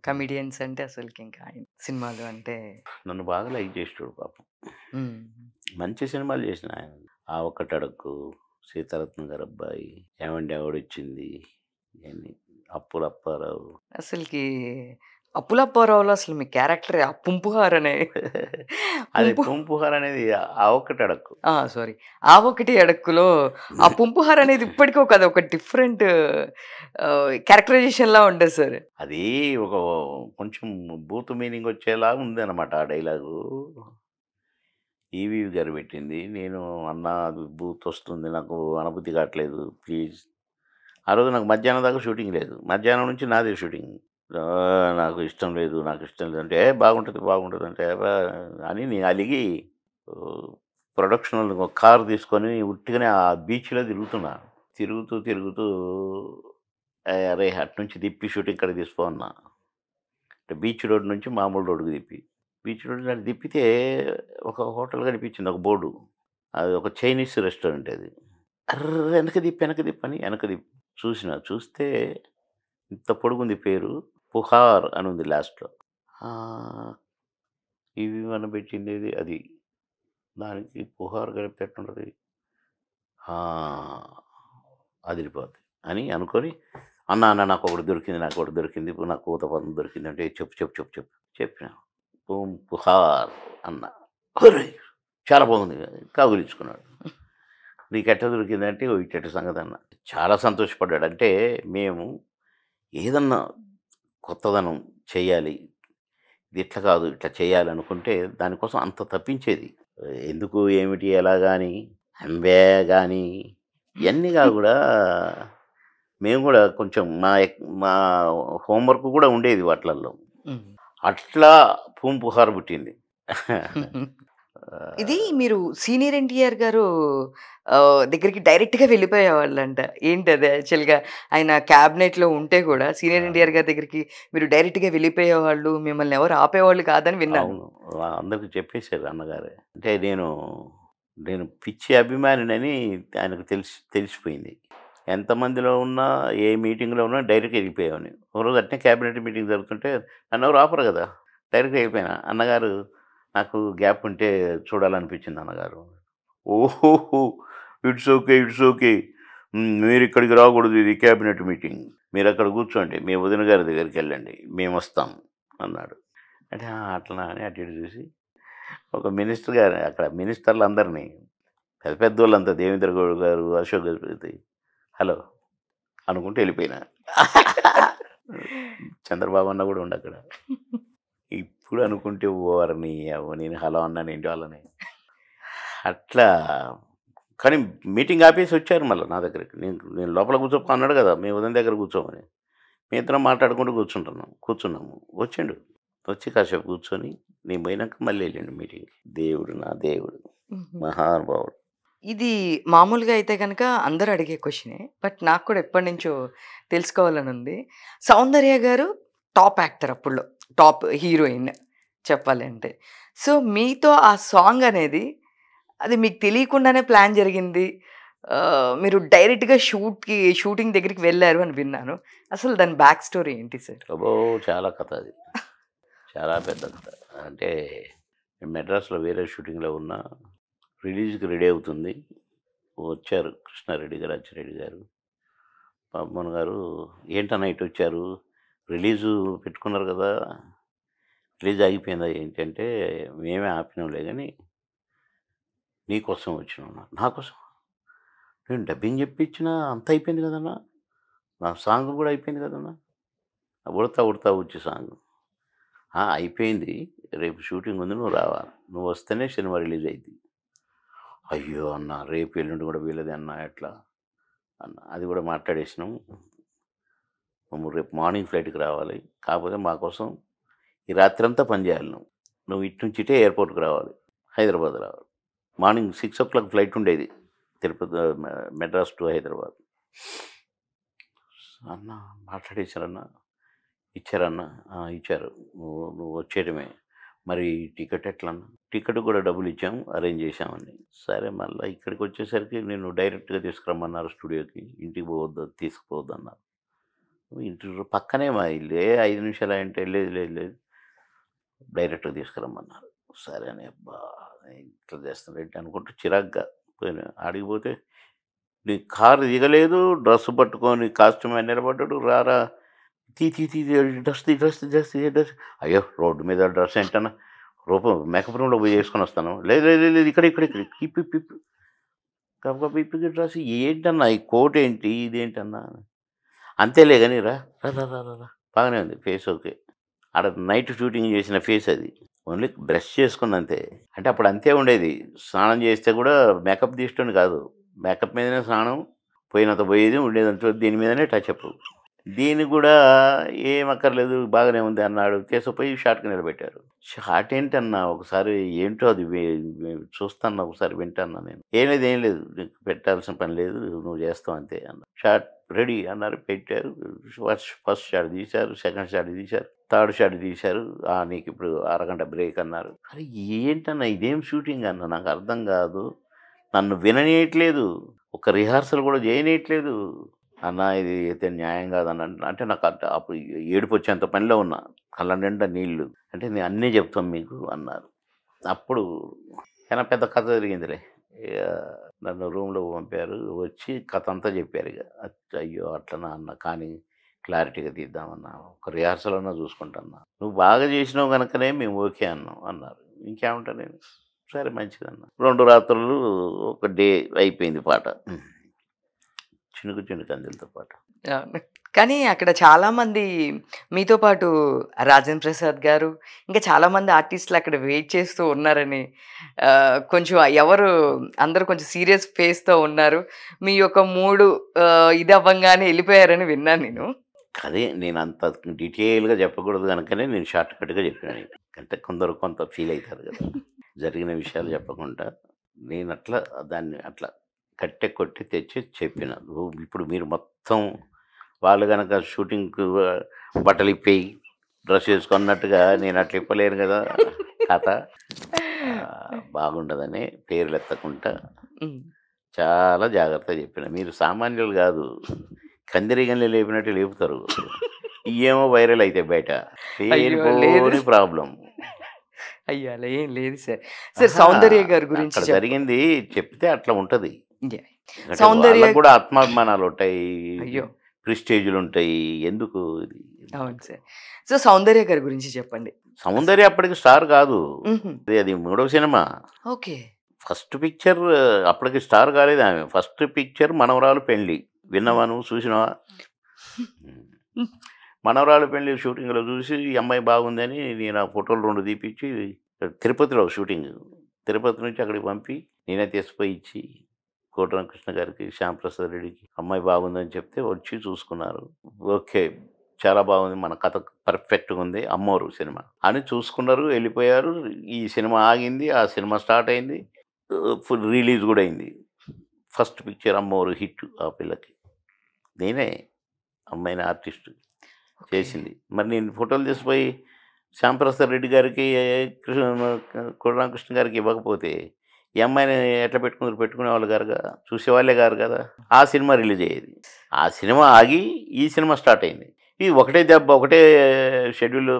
కమెడియన్స్ అంటే అసలకింకా ఆయన సినిమాలు అంటే నన్ను బాగా లైక్ చేసేటోడు పాపం. హ్మ్. మంచి సినిమాలు చేసిన ఆయన. 'ఆ ఒక్కటడుక్కు', 'సీతారత్నం గారి అబ్బాయి', 'ఏవండి ఆవిడొచ్చింది' ఇయన్నీ. 'అప్పులప్పారావు' అసలకి 'అప్పులప్పారావులో' అసలు మీ క్యారెక్టర్ ఆ పుంపుహార్ అనే అది పుంపు 'పుంపుహార్' అనేది 'ఆ ఒక్కటడుక్కు'. సారీ. 'ఆ ఒకటి అడక్కులో' ఆ పుంపుహార్ అనేది ఇప్పటికి అదొక డిఫరెంట్ క్యారెక్టరైజేషన్‌లా ఉంటది సార్. అది ఒక కొంచెం బూతు మీనింగ్ వచ్చేలా ఉందన్నమాట ఆ డైలాగు. ఈవీవి గారు పెట్టింది. నేను అన్నా అది బూతొస్తుంది. నాకు అనబుద్ధి కావట్లేదు ప్లీజ్. ఆ రోజు నాకు మధ్యాహ్నం దాకా షూటింగ్ లేదు. మధ్యాహ్నం నుంచి నాదే షూటింగ్. నాకు ఇష్టం లేదు, నాకు ఇష్టం లేదు అంటే, బాగుంటది, బాగుంటది అంటే అని నేను అలిగి ప్రొడక్షనోళ్ళని ఒక కారు తీసుకొని ఉట్టిగానే ఆ బీచ్‌లో తిరుగుతున్నా. తిరుగుతూ అరే! అటునుంచి తిప్పి షూటింగ్ కాడికి తీసుకో అన్నా. అంటే బీచ్ రోడ్ నుంచి మామూలు రోడ్డుకి తిప్పి. బీచ్ రోడ్ నన్ను తిప్పితే ఒక హోటల్ కనిపించింది. ఒక బోర్డు. అది ఒక చైనీస్ రెస్టారెంట్ అది. అర్రె! వెనక్కి తిప్పని వెనక్కి చూసిన. చూస్తే ఇంత పొడుగుంది పేరు. 'పుహార్' అని ఉంది లాస్ట్‌లో. ఆహ్, ఇవి మనం పెట్టిండేది అది. దానికి పుహారు కలిపితే ఎట్లుంటది? ఆ! అదిరిపోద్ది అని అనుకోని, "అన్న, అన్న నాకొకటి దొరికింది, నాకొకటి దొరికింది. ఇప్పుడు నాకు ఊత పదం దొరికిందంటే" "చెప్పు, చెప్పు, చెప్పు, చెప్పు." చెప్పినా. "పూమ్ పుహార్" అన్నా. "ఒరేయ్! చాలా బాగుంది." కౌగిలించుకున్నాడు. "నీకెట్ట దొరికిందంటే" "ఓ ఇట్టట సంగతన్నా." చాలా సంతోషపడ్డాడు. అంటే మేము ఏదన్నా కొత్తదనం చెయ్యాలి. ఇది ఇట్లా కాదు, ఇట్లా చేయాలనుకుంటే దానికోసం అంత తప్పించేది. ఎందుకు, ఏమిటి, ఎలా గాని, అంబే గాని ఇయన్నీ గూడా మేము గూడా కొంచెం మా హోంవర్క్ గూడా ఉండేది వాటిలల్లో. హ్మ్. అట్లా పుహారు పుట్టింది. ఇది ఆహ్, మీరు సీనియర్ ఎన్టీఆర్ గారు దగ్గరికి డైరెక్ట్‌గా వెళ్ళిపోయేవాళ్ళంట. ఏంటది యాక్చువల్‌గా ఆయన క్యాబినెట్‌లో ఉంటే కూడా సీనియర్ ఎన్టీఆర్ ఆ! గారి దగ్గరికి మీరు డైరెక్ట్‌గా వెళ్ళిపోయేవాళ్ళు. మిమ్మల్ని ఎవరు ఆపేవాళ్ళు కాదని విన్నాను. అవును. అందరికి చెప్పేసారు అన్నగారే. అంటే నేను పిచ్చి అభిమానినని ఆయనకు తెలిసిపోయింది. ఎంతమందిలో ఉన్నా, ఏ మీటింగ్‌లో ఉన్నా డైరెక్ట్‌గా ఎళ్ళిపోయేవాడిని. ఒకరోజు అట్నే క్యాబినెట్ మీటింగ్ జరుగుతుంటే నన్నెవరు ఆపరు గదా! డైరెక్ట్‌గా ఎళ్ళిపోయినా. "అన్నగారు, నాకు గ్యాప్ ఉంటే చూడాలనిపించింది అన్నగారు." "ఓహోహో! It's okay. It's okay. మీరిక్కడికి రాకూడదు. ఇది క్యాబినెట్ మీటింగ్. మీరక్కడ కూర్చోండి. మీ వదిన గారి దగ్గరికెళ్ళండి. మేమొస్తాం" అన్నాడు. అంటే అట్లనా అని అటు ఇటు చూసి ఒక మినిస్టర్ గారు, అక్కడ మినిస్టర్లందరినీ పెద్ద పెద్దోళ్ళంతా, దేవేంద్ర గౌడ్ గారు, అశోక్ గజపతి, హలో అనుకుంటూ వెళ్ళిపోయినా. చంద్రబాబు అన్న కూడా ఉండక్కడ. ఇప్పుడు అనుకుంటే ఓరని అవ్వ, నేను హలో అన్నానేంటి వాళ్ళని. అట్లా. కానీ మీటింగ్ ఆపేసి వచ్చారు మళ్ళీ నా దగ్గరికి. నేను లోపల కూర్చోపో అన్నాడు కదా, మీ ఉదయం దగ్గర కూర్చోమని. మీ ఇద్దరం మాట్లాడుకుంటూ కూర్చున్నాము. వచ్చిండు. వచ్చి కాసేపు కూర్చొని నేను పోయినాక మళ్ళీ వెళ్ళిండు మీటింగ్‌కి. దేవుడు నా దేవుడు. హుహు. మహానుభావుడు. ఇది మామూలుగా అయితే గనక అందరూ అడిగే క్వెషనే. బట్ నాకు కూడా ఎప్పటినుంచో తెలుసుకోవాలనుంది. 'సౌందర్య' గారు టాప్ యాక్టర్ అప్పట్లో. టాప్ హీరోయిన్ చెప్పాలంటే. సో, మీతో ఆ సాంగ్ అనేది అది మీకు తెలియకుండానే ప్లాన్ జరిగింది. మీరు డైరెక్ట్‌గా షూటింగ్ దగ్గరికి వెళ్లారు అని విన్నాను. అసలు దాని బ్యాక్ స్టోరీ ఏంటి సార్? అబ్బో! చాలా కథ అది. చాలా పెద్ద కథ. అంటే నేను మెడ్రాస్‌లో వేరే షూటింగ్‌లో ఉన్నా. రిలీజ్‌కి రెడీ అవుతుంది. వచ్చారు కృష్ణారెడ్డి గారు, అచ్చిరెడ్డి గారు, పాపమోహన్ గారు. "ఏంటన్నా ఇటొచ్చారు? రిలీజు పెట్టుకున్నారు కదా! రిలీజ్ ఆగిపోయిందా ఏంటి" అంటే, "మేమే ఆపినాంలే గాని నీకోసం వచ్చినాం" అన్నారు. "నాకోసమా? నేను డబ్బింగ్ చెప్పించినా అంతా అయిపోయింది కదన్నా! నా సాంగ్ కూడా అయిపోయింది కదన్నా! 'ఉడతా ఉడతా ఊచి' సాంగ్. "ఆ! అయిపోయింది. రేపు షూటింగ్ ఉంది. నువ్వు రావాలి. నువ్వు వస్తేనే సినిమా రిలీజ్ అయిద్ది." "అయ్యో! అన్న, రేపు ఎల్లుండి కూడా వీలదే అన్న, ఎట్లా?" అన్న. "అది కూడా మాట్లాడేసినాం. నువ్వు రేపు మార్నింగ్ ఫ్లైట్‌కి రావాలి. కాకపోతే మా కోసం ఈ రాత్రంతా పని చేయాలి నువ్వు. నువ్వు ఇటు నుంచి ఇటే ఎయిర్‌పోర్ట్‌కి రావాలి. హైదరాబాద్ రావాలి. మార్నింగ్ 6:00 ఫ్లైట్ ఉండేది. తిరుపతి మెడ్రాస్ టు హైదరాబాద్." "అన్న మాట్లాడేసారన్న. ఇచ్చారన్న." "ఆ! ఇచ్చారు. నువ్వు నువ్వు వచ్చేయడమే. మరి టికెట్ ఎట్లన్నా?" "టికెట్‌కి కూడా డబ్బులిచ్చాం. అరేంజ్ చేశామని." "సరే, మళ్ళా ఇక్కడికొచ్చేసరికి నిన్ను డైరెక్ట్‌గా తీసుకురమ్మన్నారు స్టూడియోకి. ఇంటికి పోవద్దు, తీసుకుపోవద్దన్నారు." "ఇంటి పక్కనే మా ఇల్లు. 5 నిమిషాలే" అంటే, "లేదు, లేదు, లేదు. డైరెక్ట్‌గా తీసుకురమ్మన్నారు." సరే అని, అబ్బా! ఇట్లా చేస్తున్నారేంటి అనుకుంటూ చిరాకుగా పోయినా. ఆడికి పోతే నీ కారు దిగలేదు. డ్రెస్ పట్టుకొని కాస్ట్యూమ్ ఆయన నిలబడ్డాడు. "రారా, తీ డ్రెస్ తీ, డ్రెస్ తీ, డ్రెస్ తీ, డ్రెస్." అయ్యో! రోడ్డు మీద డ్రెస్ ఏంటన్నా, మేకప్ రూమ్‌లో పోయి యేసుకొనొస్తాను. లేదు, లేదు, లేదు, లేదు, ఇక్కడ, ఇక్కడ, ఇక్కడ, ఇప్పు, ఇప్పు, ఇప్పు. గబగబా ఇప్పి డ్రెస్ ఏంటన్నా, ఈ కోట్ ఏంటి, ఇదేంటన్నా. అంతేలే గాని రా, రా, రా, రా, రా, రా. బాగానే ఉంది. Face okay. ఆడ నైట్ షూటింగ్ చేసిన ఫేస్ అది. ఓన్లీ బ్రష్ చేసుకుందంతే. అంటే అప్పుడు అంతే ఉండేది. స్నానం చేస్తే కూడా మేకప్ తీసేటోడిని కాదు. మేకప్ మీదనే స్నానం. పోయినంత పోయేది, ఉండేదంతా దీని మీదనే టచప్. దీనికి గూడా "ఏం అక్కర్లేదు, బాగానే ఉంది" అన్నాడు. తీసుకుపోయి షాట్‌కి నిలబెట్టారు. షాట్ ఏంటన్నా, ఒకసారి ఏంటో అది చూస్తాను, ఒకసారి వింటాన్నా నేను. "ఏం లేదు, ఏం లేదు. నీకు పెట్టాల్సిన పని లేదు. నువ్వు చేస్తావు అంతే" అన్నా. షాట్ రెడీ అన్నారు. పెట్టారు. ఫస్ట్ షాట్ తీశారు. సెకండ్ షాట్ తీశారు. థర్డ్ షాట్ తీశారు. "నీకిప్పుడు అరగంట బ్రేక్" అన్నారు. అరే! ఏంటన్నా ఇదేం షూటింగ్ అన్నా, నాకు అర్థం కాదు. నన్ను విననీయట్లేదు. ఒక రిహార్సల్ కూడా చేయనీయట్లేదు. "అన్నా, ఇది అయితే న్యాయం కాదన్నా" అంటే నాకు అప్పుడు ఏడుపొచ్చేంత పనిలో ఉన్నా. కళ్ళ నిండా నీళ్ళు. అంటే నేను అన్నీ చెప్తాం మీకు అన్నారు. అప్పుడు చాలా పెద్ద కథ జరిగిందిలే. ఇక నన్ను రూమ్‌లో పంపారు. వచ్చి కథ అంతా చెప్పారు ఇక. అయ్యో! అట్లనా అన్న. కానీ క్లారిటీగా తీద్దామన్నా. ఒక రిహార్సల్ అన్నా చూసుకుంటన్నా. నువ్వు బాగా చేసినావు గనుకనే మేము ఓకే అన్నాం అన్నారు. ఇంకేమంటా నేను. సరే మంచిదన్నా. 2 రాత్రులు ఒక డే అయిపోయింది పాట. చినుకు చినుకు అందెలతో పాట. అవును. కానీ అక్కడ చాలామంది మీతో పాటు 'రాజేంద్ర ప్రసాద్' గారు, ఇంకా చాలామంది ఆర్టిస్టులు అక్కడ వెయిట్ చేస్తూ ఉన్నారని కొంచెం అందరూ కొంచెం సీరియస్ ఫేస్‌తో ఉన్నారు. మీ యొక్క మూడు ఇది అవ్వంగానే ఎళ్ళిపోయారని విన్నాను నేను. అదే నేనంత డీటెయిల్‌గా చెప్పకూడదు గనుకనే నేను షార్ట్ కట్‌గా చెప్పినా నీకు. అంటే కొందరు కొంత ఫీల్ అయితారు గదా! జరిగిన విషయాలు చెప్పకుండా నేనట్లా దాన్ని అట్లా కట్టె కొట్టి తెచ్చి చెప్పిన. ఇప్పుడు మీరు మొత్తం వాళ్ళు గనక షూటింగ్‌కు బట్టలిప్పేయి, డ్రెస్ ఏసుకున్నట్టుగా నేను అట్లా ఇప్పలేను గదా! కథ. బాగుండదని పేర్లెత్తకుంటా హ్మ్. చాలా జాగ్రత్తగా చెప్పిన. మీరు సామాన్యులు గాదు. కందిరీగల్ని లేపినట్టు లేపుతారు. ఇయ్యేమో వైరల్ అయితాయి బయట. అయ్యో! లేదు. లేనిపోని ప్రాబ్లమ్. అయ్యో! అలా ఏం లేదు సార్. సార్ అహా! 'సౌందర్య' గారి గురించి అక్కడ జరిగింది చెప్తే అట్లా ఉంటది. యాహ్! ఎందుకంటే 'సౌందర్య' వాళ్ళకి గూడా ఆత్మాభిమానాలుంటాయి. అయ్యో! ప్రెస్టీజులుంటాయి. ఎందుకు ఇది? అవును సార్. సో, 'సౌందర్య' గారి గురించి చెప్పండి. అసలు. 'సౌందర్య' అప్పటికి స్టార్ గాదు. హుహు. అది మూడో సినిమా. ఓకే. ఫస్ట్ పిక్చర్ అప్పటికి స్టార్ కాలేదామె. ఫస్ట్ పిక్చర్ 'మనవరాలు పెళ్లి.' విన్నావా నువ్వు? చూసినావా? హ్మ్. హ్మ్. 'మనవరాలు పెళ్లి' షూటింగ్‌లో చూసి ఈ అమ్మాయి బాగుందని నేను ఆ ఫోటోలు 2 తీపిచ్చి తిరుపతిలో షూటింగ్. తిరుపతి నుంచి అక్కడికి పంపి నేనే తీసుకుపోయి ఇచ్చి కోట రామకృష్ణ గారికి, శ్యాంప్రసాద్ రెడ్డికి అమ్మాయి బాగుందని చెప్తే వచ్చి చూసుకున్నారు. ఓకే. చాలా బాగుంది. మన కథ పర్ఫెక్ట్‌గా ఉంది. 'అమ్మోరు' సినిమా అని చూసుకున్నారు. వెళ్ళిపోయారు. ఈ సినిమా ఆగింది. ఆ సినిమా స్టార్ట్ అయింది. ఫుల్ రిలీజ్ గూడా అయింది. ఫస్ట్ పిక్చర్ 'అమ్మోరు' హిట్ ఆ పిల్లకి. నేనే అమ్మాయిని ఆర్టిస్ట్ ఓకే. చేసింది. మరి నేను ఫోటోలు తీసిపోయి శ్యాంప్రసాద్ రెడ్డి గారికి, కొడరామకృష్ణ గారికి ఇవ్వకపోతే ఈ అమ్మాయిని ఎట్లా పెట్టుకున్నారు? పెట్టుకునేవాళ్ళు గారుగా. చూసేవాళ్ళే గారు కదా! ఆ సినిమా రిలీజ్ అయ్యేది. ఆ సినిమా ఆగి ఈ సినిమా స్టార్ట్ అయింది. ఇది ఒకటే దెబ్బ ఒకటే షెడ్యూల్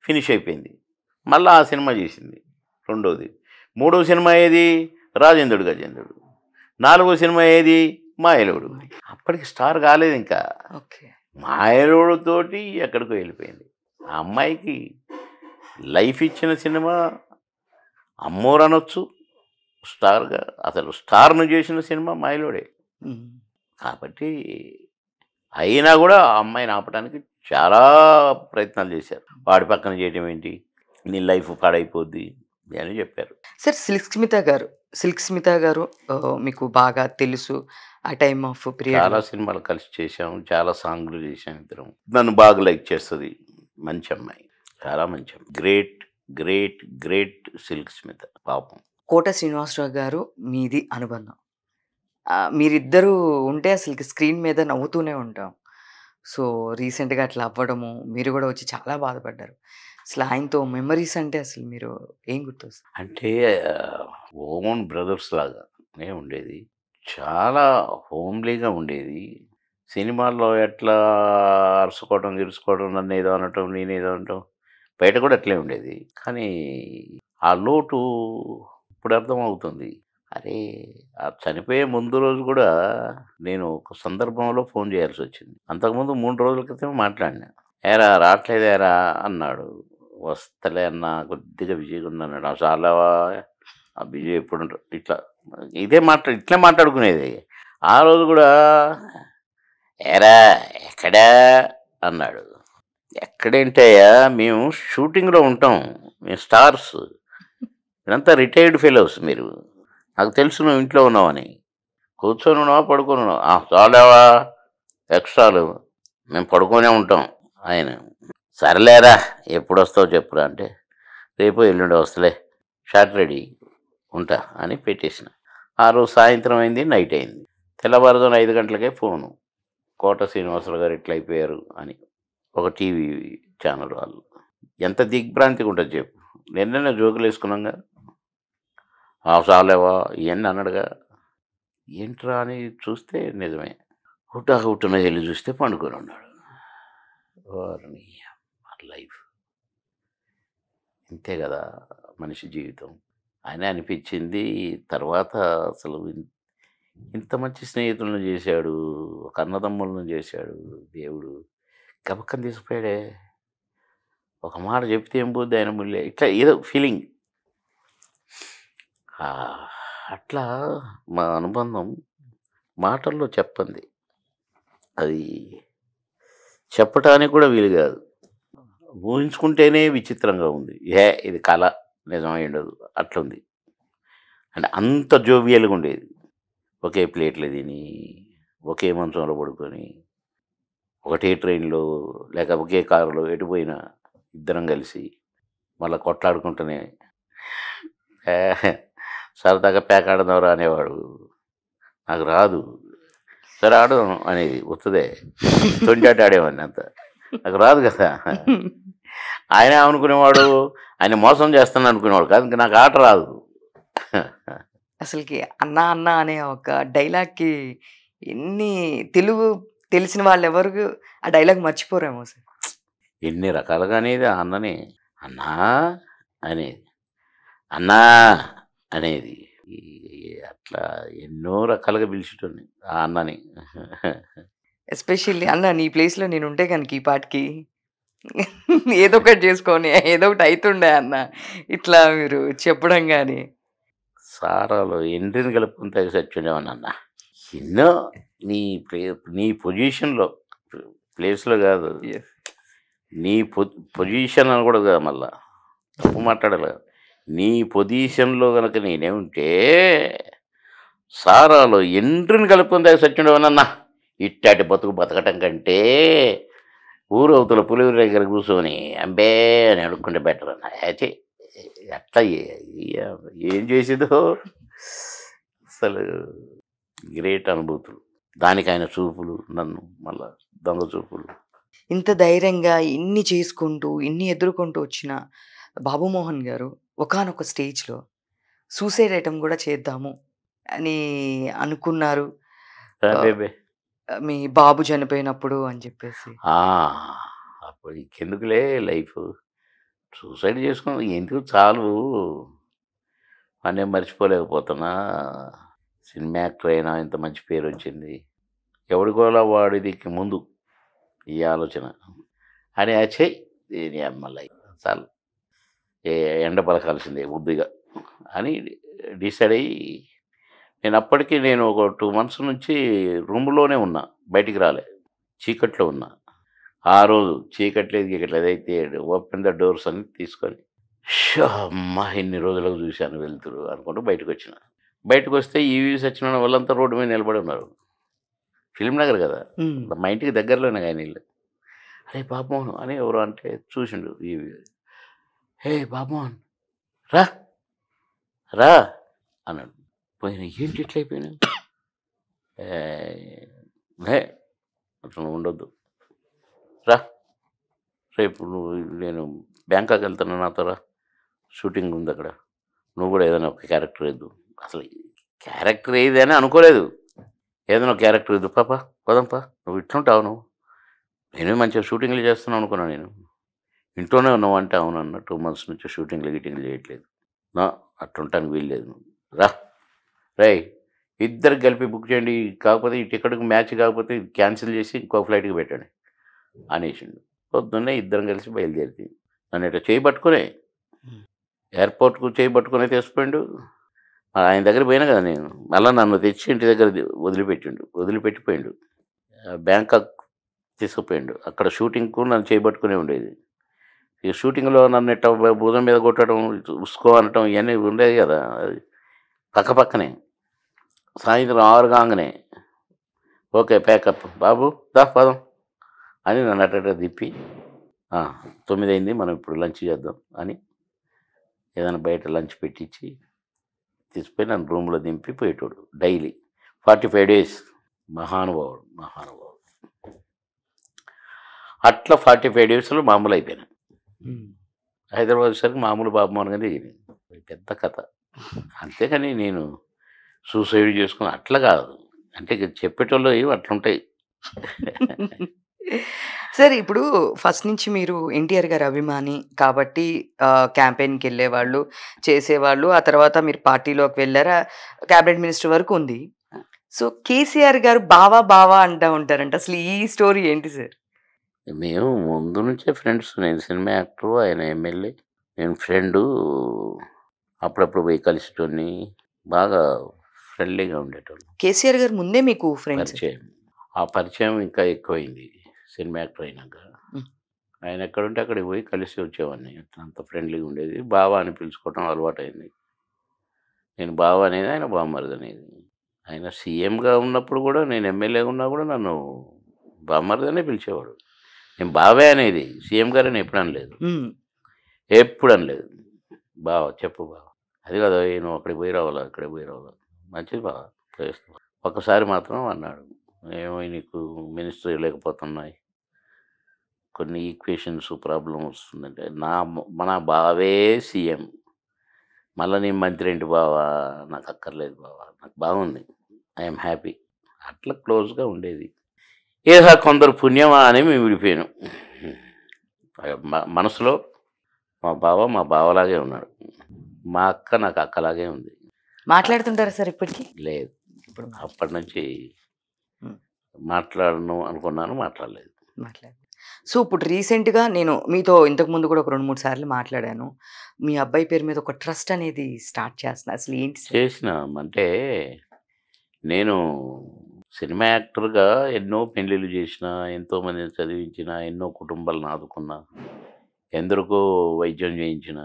ఫినిష్ అయిపోయింది. మళ్ళా ఆ సినిమా చేసింది రెండోది. మూడో సినిమా ఏది? 'రాజేంద్రుడు గజేంద్రుడు.' నాలుగో సినిమా ఏది? 'మాయలోడు.' అప్పటికి స్టార్ కాలేదింకా. ఓకే. 'మాయలోడుతోటి' ఎక్కడికో వెళ్ళిపోయింది. ఆ అమ్మాయికి లైఫ్ ఇచ్చిన సినిమా 'అమ్మోరు' అనొచ్చు. స్టార్‌గా అసలు స్టార్‌ని చేసిన సినిమా 'మాయలోడే.' హ్మ్. కాబట్టి అయినా గూడా ఆ అమ్మాయిని ఆపడానికి చాలా ప్రయత్నాలు చేశారు. వాడి పక్కన చేయటం ఏంటి? నీ లైఫ్ పాడైపోద్ది అని చెప్పారు. సార్ 'సిల్క్ స్మిత' గారు మీకు బాగా తెలుసు. ఆ టైమ్ ఆఫ్ చాలా పీరియడ్‌లో. సినిమాలు కలిసి చేశాం. చాలా సాంగ్‌లు చేశాం ఇద్దరం. నన్ను బాగా లైక్ చేస్తది. మంచి అమ్మాయి. చాలా మంచి అమ్మాయి. Great, great, great Silk Smitha పాపం. 'కోట శ్రీనివాసరావు' గారు మీది అనుబంధం. మీరిద్దరూ ఉంటే అసలకి స్క్రీన్ మీద నవ్వుతూనే ఉంటాం. సో, రీసెంట్‌గా అట్లా అవ్వడము, మీరు గూడా వచ్చి చాలా బాధపడ్డారు. అసలు ఆయనతో మెమోరీస్ అంటే అసలు మీరు ఏం గుర్తొస్తుంది? అంటే ఆహ్, ఓన్ బ్రదర్స్ లాగానే ఉండేది. చాలా హోమ్లీగా ఉండేది. సినిమాల్లో ఎట్లా అరుసుకోవడం, గిరుసుకోవడం, నన్నేదో అనటం, నేనేదో అనటం, బయట కూడా అట్లే ఉండేది. కానీ ఆ లోటు ఇప్పుడు అర్థమవుతుంది. అరే! ఆ చనిపోయే ముందు రోజు కూడా నేను ఒక సందర్భంలో ఫోన్ చేయాల్సొచ్చింది. అంతకుముందు 3 రోజుల క్రితమే మాట్లాడినా. "ఏరా రాట్లేదేరా" అన్నాడు. "వస్తలే అన్నా కొద్దిగా బిజీగా ఉన్నానన్నాడు." "చాలావా ఆ బిజీ ఎప్పుడుంట" ఇట్లా ఇట్లే మాట్లాడుకునేది. ఆ రోజు కూడా "ఏరా ఎక్కడా" అన్నాడు. "ఎక్కడేంటయ్యా మేము షూటింగ్‌లో ఉంటాం. మేము స్టార్స్. మీరంతా రిటైర్డ్ ఫెలోస్ మీరు. నాకు తెలుసు నువ్వు ఇంట్లో ఉన్నావని. కూర్చొని ఉన్నావా? పడుకొని ఉన్నావా?" "ఆ! చాలావా ఎక్స్ట్రాలు. మేము పడుకొనే ఉంటాం" ఆయన. "సర్లేరా ఎప్పుడొస్తావో చెప్పురా" అంటే, "రేపో ఎల్లుండో వస్తలే. షార్ట్ రెడీ ఉంటా" అని పెట్టేసిన. ఆ రోజు సాయంత్రం అయింది. నైట్ అయింది. తెల్లవారుజామున 5 గంటలకే ఫోను. కోట శ్రీనివాసరావు గారు ఇట్లా అయిపోయారు అని. ఒక టీవీ ఛానల్ వాళ్ళు. ఎంత దిగ్భ్రాంతిగా ఉంటది చెప్పు. నిన్ననే జోకులేసుకున్నాంగా. "ఆ! చాలేవా" ఇయన్నీ అన్నాడుగా. ఏంట్రా అని చూస్తే నిజమే. హుటాహుటిన ఎళ్లి చూస్తే పండుకొని ఉన్నాడు. ఓరిని యమ్మ లైఫ్. ఇంతే కదా మనిషి జీవితం అని అనిపించింది. తర్వాత అసలు ఇంత మంచి స్నేహితులను చేశాడు, ఒక అన్నదమ్ములను చేశాడు దేవుడు. గబక్కన తీసుకుపోయాడే, ఒక మాట చెప్తే ఏం పోద్ది ఆయన ముల్లే, ఇట్లా ఏదో ఫీలింగ్. అట్లా మా అనుబంధం మాటల్లో చెప్పంది. అది చెప్పటానికి కూడా వీలు కాదు. ఊహించుకుంటేనే విచిత్రంగా ఉంది. ఇది కళ, నిజమై ఉండదు అట్లుంది. అంటే అంత జోవియల్గా ఉండేది. ఒకే ప్లేట్లు తిని, ఒకే మంచంలో పడుకొని, ఒకటే ట్రైన్లో లేక ఒకే కారులో ఎటు పోయినా ఇద్దరం కలిసి మళ్ళీ కొట్లాడుకుంటూనే "ఏ, సరదాగా ప్యాక్ ఆడదాంరా" అనేవాడు. నాకు రాదు, సరే ఆడు అనేది వస్తుందే, తొండాట ఆడేవాడిని అంత, నాకు రాదు కదా. ఆయన అనుకునేవాడు ఆయన మోసం చేస్తాను అనుకునేవాడు కాదు, ఇంకా నాకు ఆట రాదు. అసలుకి అన్నా అన్న అనే ఒక డైలాగ్కి ఎన్ని తెలుగు తెలిసిన వాళ్ళు ఎవరు ఆ డైలాగ్ మర్చిపోరేమో సార్. ఎన్ని రకాలుగా అనేది ఆ అన్నని అన్నా అనేది, అన్నా అనేది, అట్లా ఎన్నో రకాలుగా పిలిచేటోని ఆ అన్నని. ఎస్పెషల్లీ అన్న నీ ప్లేస్లో నేను ఉంటే కనుక ఈ పాటికి ఏదో ఒకటి చేసుకొని ఏదో ఒకటి అవుతుండే అన్న, ఇట్లా మీరు చెప్పడం కానీ. సారాలో ఎండ్రిని కలుపుకుని తెగ చచ్చుండేవాడిని అన్న. ఎన్నో నీ నీ పొజిషన్లో, ప్లేస్లో కాదు, నీ పొజిషన్ అని కూడా కాదు, మళ్ళా తప్పు మాట్లాడాలి. నీ పొజిషన్లో కనుక నేనే ఉంటే సారాలో ఎండ్రిని కలుపుకుని తెగ చచ్చుండేవాడిని అన్న. ఇట్టాటి బతుకు బతకటం కంటే ఊరు అవతల పులిహోర దగ్గర కూర్చొని అంబే అని అడుక్కుంటే బెటర్ అన్న. అయితే అట్లా ఏం చేసేదో అసలు గ్రేట్ అనుభూతులు. దానికి ఆయన చూపులు, నన్ను మళ్ళా దొంగ చూపులు. ఇంత ధైర్యంగా ఇన్ని చేసుకుంటూ ఇన్ని ఎదుర్కొంటూ వచ్చిన బాబుమోహన్ గారు ఒకానొక స్టేజ్లో సూసైడ్ ఐటమ్ కూడా చేద్దాము అని అనుకున్నారు. బేబే మీ బాబు చనిపోయినప్పుడు అని చెప్పేసి. అప్పుడు ఇంకెందుకులే లైఫ్, సూసైడ్ చేసుకుని ఎందుకు, చాలు అనే మర్చిపోలేకపోతున్నా. సినిమా యాక్టర్ అయినా ఇంత మంచి పేరు వచ్చింది, ఎవడికోలా వాడిది ముందు ఈ ఆలోచన అని వచ్చాయి. దీని అమ్మలై చాలు, ఎండ పలకాల్సిందే బుద్ధిగా అని డిసైడ్ అయ్యి, నేను అప్పటికి ఒక 2 months నుంచి రూమ్లోనే ఉన్నా, బయటికి రాలే, చీకట్లో ఉన్నా. ఆ రోజు చీకట్లేదు గీకట్లేదు అయితే ఓపెన్ ద డోర్స్ అని తీసుకొని అమ్మ ఇన్ని రోజులకు చూశాను వెళ్తురు అనుకుంటూ బయటకు వచ్చిన. బయటకు వస్తే ఈవీ సత్యనారాయణ వాళ్ళంతా రోడ్డు మీద నిలబడి ఉన్నారు. ఫిల్మ్ నగర్ కదా, మా ఇంటికి దగ్గరలోనే ఆయన ఇల్లు. అరే బాబుమోహన్ అని ఎవరు అంటే చూసిండు ఈవీ. హే బాబుమోహన్ రా రా అన్నాడు. పోయిన ఏంటి ఇట్లా అయిపోయినా, అట్లా ఉండొద్దు రా, రేపు నేను బ్యాంకాక్ వెళ్తాను, నాతో రా, షూటింగ్ ఉంది అక్కడ, నువ్వు కూడా ఏదైనా ఒక క్యారెక్టర్ వేద్దు. అసలు క్యారెక్టర్ ఏది అని అనుకోలేదు, ఏదైనా ఒక క్యారెక్టర్ వేద్దు, పాపా పదంపా, నువ్వు ఇట్లుంటావు, నువ్వు నేనే మంచిగా షూటింగ్లు చేస్తున్నావు అనుకున్నాను, నేను ఇంట్లోనే ఉన్నావు అంటే అవునన్న 2 months నుంచి షూటింగ్లు గిటింగ్లు చేయట్లేదు, నా అట్లుంటానికి వీల్లేదు, నువ్వు రా రే, ఇద్దరికి కలిపి బుక్ చేయండి, కాకపోతే ఈ టికెట్కి మ్యాచ్ కాకపోతే క్యాన్సిల్ చేసి ఇంకో ఫ్లైట్కి పెట్టండి అనేసిండు. పొద్దున్నే ఇద్దరం కలిసి బయలుదేరి నన్ను ఇట్లా చేయబట్టుకునే ఎయిర్పోర్ట్కు చేయబట్టుకునే తీసుకుపోయిండు. ఆయన దగ్గర పోయినా కదా నేను, మళ్ళీ నన్ను తెచ్చి ఇంటి దగ్గర వదిలిపెట్టిపోయిండు. బ్యాంకాక్ తీసుకుపోయిండు. అక్కడ షూటింగ్కు నన్ను చేయబట్టుకునే ఉండేది. ఈ షూటింగ్లో నన్ను ఇట్లా భుజం మీద కొట్టడం, ఉసుకో అనటం ఇవన్నీ ఉండేది కదా, అది పక్కనే. సాయంత్రం 6 కాగానే ఓకే ప్యాకప్ బాబు దా పదం అని నన్ను అట్ట తిప్పి 9 అయింది, మనం ఇప్పుడు లంచ్ చేద్దాం అని ఏదైనా బయట లంచ్ పెట్టించి తీసుకుపోయి నన్ను రూమ్లో దింపి పోయేటోడు డైలీ 45 days. మహానుభావుడు. అట్లా 45 daysలో మామూలు అయిపోయినా. హైదరాబాద్ వచ్చేసరికి మామూలు బాబుమోహన్ గానే దిగింది, పెద్ద కథ. అంతేకాని నేను సూసైడ్ చేసుకుని అట్లా కాదు, అంటే చెప్పేటోళ్ళు అట్లుంటాయి. సార్ ఇప్పుడు ఫస్ట్ నుంచి మీరు ఎన్టీఆర్ గారి అభిమాని కాబట్టి క్యాంపెయిన్‌కెళ్ళేవాళ్ళు, చేసేవాళ్ళు. ఆ తర్వాత మీరు పార్టీలోకి వెళ్లారు. క్యాబినెట్ మినిస్టర్ వరకు ఉంది. సో, కేసీఆర్ గారు బావా, బావా అంటా ఉంటారంట. అసలు ఈ స్టోరీ ఏంటి సార్? మేము ముందు నుంచే ఫ్రెండ్స్. నేను సినిమా యాక్టరు, ఆయన ఎమ్మెల్యే. నేను ఫ్రెండు. అప్పుడప్పుడు పోయి కలిసేటోడిని. బాగా ఫ్రెండ్లీగా ఉండేటోళ్ళం. కేసీఆర్ గారు ముందే మీకు ఫ్రెండ్స్. పరిచయం. ఆ పరిచయం ఇంకా ఎక్కువైంది సినిమా యాక్టర్ అయినాక. హ్మ్. ఆయన ఎక్కడుంటే అక్కడికి పోయి కలిసి వచ్చేవాడిని. అంత ఫ్రెండ్లీగా ఉండేది. బావ అని పిలుచుకోవటం అలవాటైంది. నేను బావ అనేది, ఆయన బామ్మర్ది అనేది. ఆయన సీఎంగా ఉన్నప్పుడు కూడా, నేను ఎమ్మెల్యేగా ఉన్నా కూడా నన్ను బామ్మర్ది అనే పిలిచేవాడు. నేను బావే అనేది, సీఎం గారని ఎప్పుడు అనలేదు. హ్మ్. ఎప్పుడు అనలేదు. బావ చెప్పు బావ. అది కాదు, నువ్వు అక్కడికి పోయి రావాలా, ఇక్కడికి పోయి రావాలా. మంచిది బావ చేస్తా. ఒక్కసారి మాత్రం అన్నాడు, ఏమో నీకు మినిస్ట్రీ లేకపోతున్నాయి, కొన్ని ఈక్వేషన్స్ ప్రాబ్లం వస్తుందంటే, మన బావే సీఎం, మళ్ళీ నేను మంత్రి ఏంటి బావా, నాకు అక్కర్లేదు బావా, నాకు బాగుంది, ఐఎమ్ హ్యాపీ. అట్లా క్లోజ్గా ఉండేది. ఏదో కొందరు పుణ్యమా అని మేము విడిపోయాను. మనసులో మా బావలాగే ఉన్నాడు. మా అక్క నాకు అక్కలాగే ఉంది. మాట్లాడుతుంటారా సార్ ఇప్పటికి? లేదు, ఇప్పుడు అప్పటి నుంచి హ్మ్. మాట్లాడను అనుకున్నాను, మాట్లాడలేదు. మాట్లాడు. సో, ఇప్పుడు రీసెంట్‌గా నేను మీతో ఇంతకుముందు కూడా ఒక 2, 3 సార్లు మాట్లాడాను. మీ అబ్బాయి పేరు మీద ఒక ట్రస్ట్ అనేది స్టార్ట్ చేస్తున్నారు. అసలు ఏంటి సార్? చేసిన అంటే, నేను సినిమా యాక్టర్గా ఎన్నో పెళ్ళిళ్ళు చేసిన, ఎంతోమందిని చదివించిన, ఎన్నో కుటుంబాలను ఆదుకున్నా, ఎందరికో వైద్యం చేయించిన,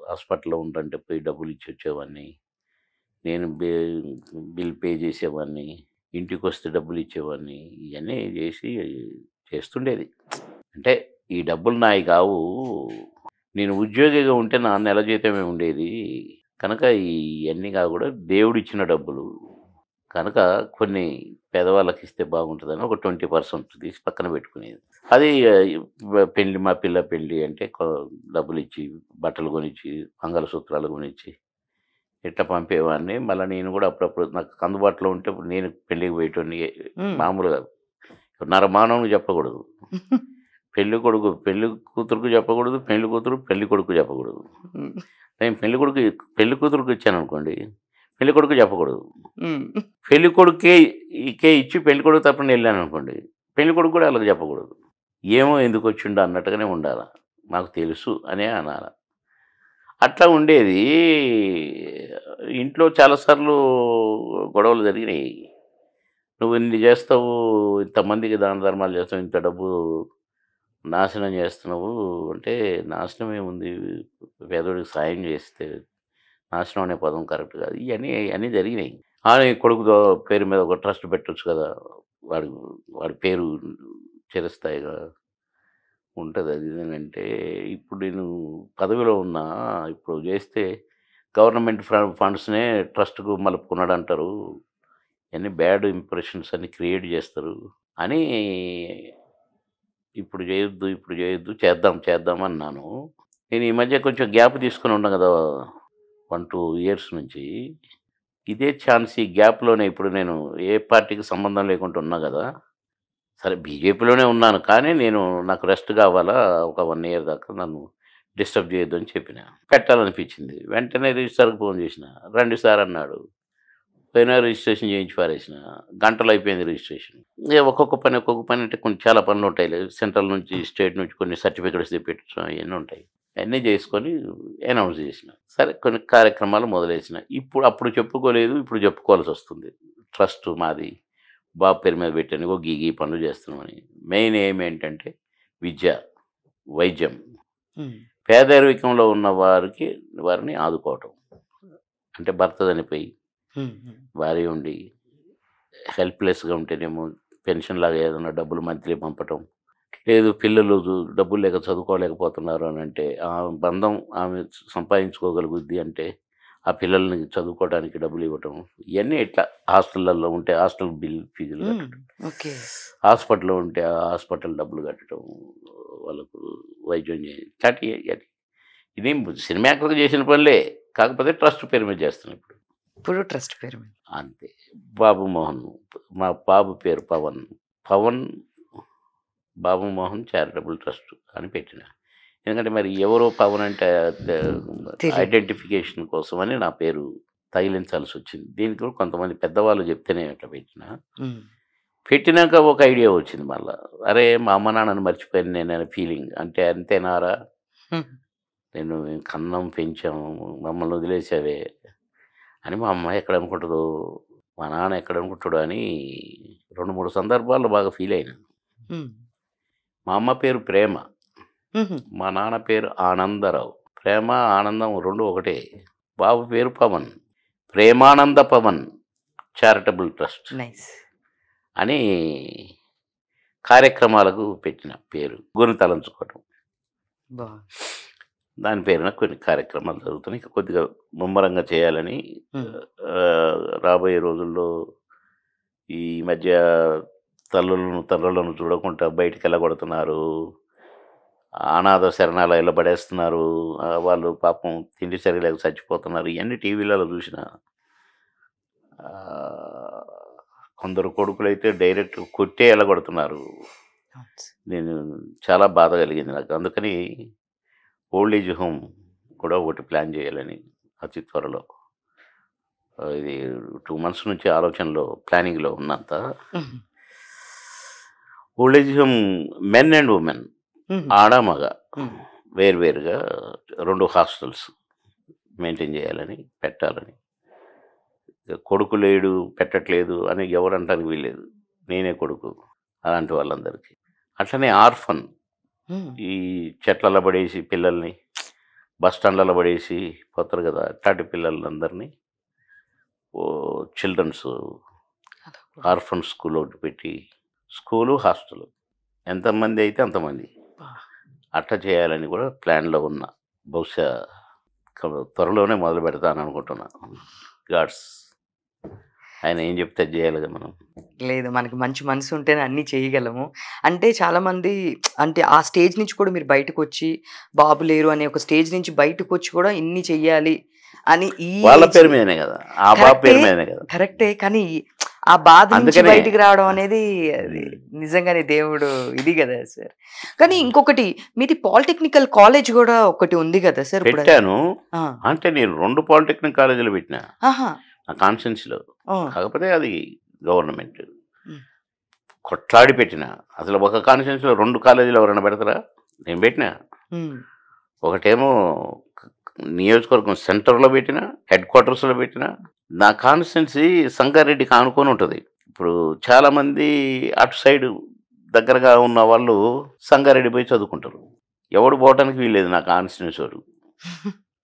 హాస్పిటల్లో ఉండంటే పోయి డబ్బులు ఇచ్చి వచ్చేవాడిని. నేను బిల్ పే చేసేవాడిని, ఇంటికి వస్తే డబ్బులు ఇచ్చేవాడిని. ఇవన్నీ చేస్తుండేది. అంటే ఈ డబ్బులు నాయి కావు. నేను ఉద్యోగిగా ఉంటే నా నెల జీతమే ఉండేది. కనుక ఇవన్నీ కూడా దేవుడిచ్చిన డబ్బులు. కనుక కొన్ని పేదవాళ్ళకి ఇస్తే బాగుంటుందని ఒక 20% తీసి పక్కన పెట్టుకునేది. అది పెళ్లి, మా పిల్ల పెళ్ళి అంటే డబ్బులు ఇచ్చి, బట్టలు కొనిచ్చి, మంగళసూత్రాలు కొనిచ్చి ఇట్లా పంపేవాడిని. మళ్ళీ నేను కూడా అప్పుడప్పుడు నాకు అందుబాటులో ఉంటే ఇప్పుడు నేను పెళ్ళికి పోయేటోడిని. హ్మ్. మామూలుగా నరమానవునికి చెప్పకూడదు. పెళ్లి కొడుకు పెళ్లి కూతురుకు చెప్పకూడదు, పెళ్లి కూతురు పెళ్లి కొడుకు చెప్పకూడదు. హ్మ్. నేను పెళ్లి కూతురుకు ఇచ్చాననుకోండి, పెళ్లి కొడుకు చెప్పకూడదు. హ్మ్. పెళ్లి కొడుకే ఇచ్చి పెళ్లి కొడుకు తప్పని వెళ్ళాననుకోండి, పెళ్లి కొడుకు కూడా అలాగ చెప్పకూడదు. ఏమో ఎందుకు వచ్చిండో అన్నట్టుగానే ఉండాలి. నాకు తెలుసు అనే అనాలి. అట్లా ఉండేది. ఇంట్లో చాలాసార్లు గొడవలు జరిగినాయి. నువ్వు ఇన్ని చేస్తావు, ఇంతమందికి దాన ధర్మాలు చేస్తావు, ఇంత డబ్బు నాశనం చేస్తున్నావు అంటే, నాశనం ఏముంది, పేదోడికి సాయం చేస్తే నాశనం అనే పదం కరెక్ట్ కాదు. ఇవన్నీ జరిగినాయి. అని కొడుకుతో పేరు మీద ఒక ట్రస్ట్ పెట్టొచ్చు కదా, వాడి వాడి పేరు చిరస్థాయిగా ఉంటుంది. అది ఇదేనంటే, ఇప్పుడు నేను పదవిలో ఉన్నా, ఇప్పుడు చేస్తే గవర్నమెంట్ ఫండ్స్నే ట్రస్ట్కు మలుపుకున్నాడు అంటారు, ఇవన్నీ బ్యాడ్ ఇంప్రెషన్స్ అన్ని క్రియేట్ చేస్తారు అని, ఇప్పుడు చేయొద్దు, చేద్దాం అన్నాను. నేను ఈ మధ్య కొంచెం గ్యాప్ తీసుకొని ఉన్నాను కదా, 1-2 ఇయర్స్ నుంచి. ఇదే ఛాన్స్, ఈ గ్యాప్‌లోనే ఇప్పుడు నేను ఏ పార్టీకి సంబంధం లేకుండా ఉన్నా కదా. సరే బీజేపీలోనే ఉన్నాను, కానీ నాకు రెస్ట్ కావాలా, ఒక 1 ఇయర్ దాకా నన్ను డిస్టర్బ్ చేయొద్దు అని చెప్పిన. పెట్టాలనిపించింది. వెంటనే రిజిస్ట్రార్‌కి ఫోన్ చేసిన. రండి సార్ అన్నాడు. పోయినా రిజిస్ట్రేషన్ చేయించి పారేసిన. గంటలో అయిపోయింది రిజిస్ట్రేషన్. ఒక్కొక్క పని అంటే చాలా పనులు ఉంటాయి. సెంట్రల్ నుంచి, స్టేట్ నుంచి కొన్ని సర్టిఫికేట్స్ తెప్పించడం ఇవన్నీ ఉంటాయి. అన్నీ చేసుకొని అనౌన్స్ చేసిన. సరే కొన్ని కార్యక్రమాలు మొదలేసిన. అప్పుడు చెప్పుకోలేదు, ఇప్పుడు చెప్పుకోవాల్సి వస్తుంది. ట్రస్ట్ మాది, బాబు పేరు మీద పెట్టాను, ఇగో గీ పనులు చేస్తున్నామని. మెయిన్ ఎయిమ్ ఏంటంటే విద్య, వైద్యం, హ్మ్. పేదరికంలో ఉన్న వారిని ఆదుకోవటం. అంటే భర్త చనిపోయి హ్మ్. హ్మ్. భార్య ఉండి హెల్ప్‌లెస్‌గా ఉంటేనేమో పెన్షన్‌లాగా ఏదైనా డబ్బులు మంత్లీ పంపటం. లేదు పిల్లలు డబ్బులు లేక చదువుకోలేకపోతున్నారు అనంటే, ఆమె సంపాదించుకోగలుగుద్ది అంటే, ఆ పిల్లల్ని చదువుకోవడానికి డబ్బులివ్వటం. ఇయన్నీ ఇట్లా హాస్టళ్ళల్లో ఉంటే హాస్టల్ ఫీజులు హ్మ్. కట్టడం. ఓకే. హాస్పిటల్‌లో ఉంటే ఆ హాస్పిటల్ డబ్బులు కట్టడం. వాళ్ళకు వైద్యం ఇట్లాంటియి ఇది సినిమా యాక్టర్‌గా చేసిన పనులే. కాకపోతే ట్రస్ట్ పేరు మీద చేస్తున్నా ఇప్పుడు. ఇప్పుడు ట్రస్ట్ పేరు మీద. అంతే. బాబు మోహన్. మా బాబు పేరు పవన్. పవన్ బాబు మోహన్ చారిటబుల్ ట్రస్ట్ అని పెట్టిన. ఎందుకంటే మరి ఎవరో పవన్ అంటే తెలియదు. ఐడెంటిఫికేషన్ కోసమని నా పేరు తగిలించాల్సి వచ్చింది. దీనికి కూడా కొంతమంది పెద్దవాళ్ళు చెప్తేనే అట్లా పెట్టిన. హ్మ్. పెట్టినాక ఒక ఐడియా వచ్చింది మళ్ళా. అరే మా అమ్మ నాన్నని మర్చిపోయాను నేను ఫీలింగ్. అంటే అంతేనారా, హ్మ్. నేను కన్నం పెంచాము, మమ్మల్ని వదిలేసావే అని మా అమ్మ ఎక్కడ అనుకుంటుందో, మా నాన్న ఎక్కడ అనుకుంటాడో అని 2, 3 సందర్భాల్లో బాగా ఫీల్ అయినా. హ్మ్. మా అమ్మ పేరు ప్రేమ, హుహు. మా నాన్న పేరు ఆనందరావు. ప్రేమ, ఆనందం 2 ఒకటే. బాబు పేరు పవన్. ప్రేమానంద పవన్ చారిటబుల్ ట్రస్ట్ నైస్. అని కార్యక్రమాలకు పెట్టిన పేరు. గురిని తలంచుకోవటం. బావుంది. దాని పేరున కొన్ని కార్యక్రమాలు జరుగుతున్నాయి. ఇంకా కొద్దిగా ముమ్మరంగా చేయాలని హ్మ్. రాబోయే రోజుల్లో ఈ మధ్య తండ్రులను చూడకుండా బయటికి వెళ్ళగొడుతున్నారు. అనాథ శరణాలయాల్లో పడేస్తున్నారు. వాళ్ళు పాపం తిండి సరిలేక చచ్చిపోతున్నారు. ఇవన్నీ టీవీలలో చూసిన. కొందరు కొడుకులైతే డైరెక్ట్ కొట్టే వెళ్ళగొడుతున్నారు. అవును సార్. నేను చాలా బాధ కలిగింది నాకు. అందుకని ఓల్డ్ ఏజ్ హోమ్ కూడా ఒకటి ప్లాన్ చేయాలని అతి త్వరలో. ఇది 2 మంత్స్ నుంచి ఆలోచనలో ప్లానింగ్‌లో ఉన్నంత. హుహు. Old age home men and women, హుహు. ఆడ, మగ హ్మ్. వేరువేరుగా 2 హాస్టల్స్ మెయింటైన్ చేయాలని, పెట్టాలని. కొడుకు లేడు, పెట్టట్లేదు అని ఎవరు అనటానికి వీల్లేదు. నేనే కొడుకు అలాంటి వాళ్ళందరికీ. అట్లనే ఆర్ఫన్, హ్మ్. ఈ చెట్లలో పడేసి పిల్లల్ని బస్ స్టాండ్లలో పడేసి పోతారు కదా, అట్లాంటి పిల్లలందరినీ చిల్డ్రన్స్ అలా కూడా. ఆర్ఫన్ స్కూల్ ఒకటి పెట్టి, స్కూలు, హాస్టల్ ఎంతమంది అయితే అంతమంది అబ్బా! అట్లా చేయాలని కూడా ప్లాన్‌లో ఉన్నా. బహుశా త్వరలోనే మొదలు పెడతాను అనుకుంటున్నా. గాడ్స్ ఆయన ఏం చెప్తే అది చేయాలిగా మనం. లేదు. మనకి మంచి మనసు ఉంటేనే అన్నీ చేయగలము. అంటే చాలామంది అంటే ఆ స్టేజ్ నుంచి కూడా మీరు బయటకొచ్చి, బాబు లేరు అనే ఒక స్టేజ్ నుంచి బయటకొచ్చి కూడా ఇన్ని చెయ్యాలి అని ఈ వాళ్ళ పేరు ఏజ్‌లో మీదనే కదా, ఆ బాబు కరెక్టే. పేరు మీదనే కదా. కరెక్టే. కానీ ఆ బాధ నుంచి అందుకనే బయటికి రావడం అనేది అది ఉమ్, నిజంగానే దేవుడు ఇది గదా సార్. కానీ ఇంకొకటి మీది పాలిటెక్నికల్ కాలేజ్ గూడా ఒకటి ఉంది గదా సార్ ఇప్పుడు? పెట్టాను. ఆ! అంటే నేను 2 పాలిటెక్నిక్ కాలేజీలు పెట్టినా ఆహా! నా కాన్స్టిట్యున్సీలో. ఆ! కాకపోతే అది గవర్నమెంట్ హ్మ్. కొట్లాడి పెట్టిన. అసలు ఒక కాన్స్టిట్యున్సీలో 2 కాలేజీలు ఎవరైనా పెడతారా? నేను పెట్టినా. హ్మ్. ఒకటేమో క- నియోజకవర్గం సెంటర్లో పెట్టిన, హెడ్ క్వార్టర్స్లో పెట్టిన. నా కాన్స్టిట్యున్సీ సంగారెడ్డికి ఆనుకొని ఉంటుంది. ఇప్పుడు చాలామంది అటు సైడ్ దగ్గరగా ఉన్న వాళ్ళు సంగారెడ్డి పోయి చదువుకుంటారు. ఎవడు పోవటానికి వీల్లేదు నా కాన్స్టిట్యున్సీ వాడు.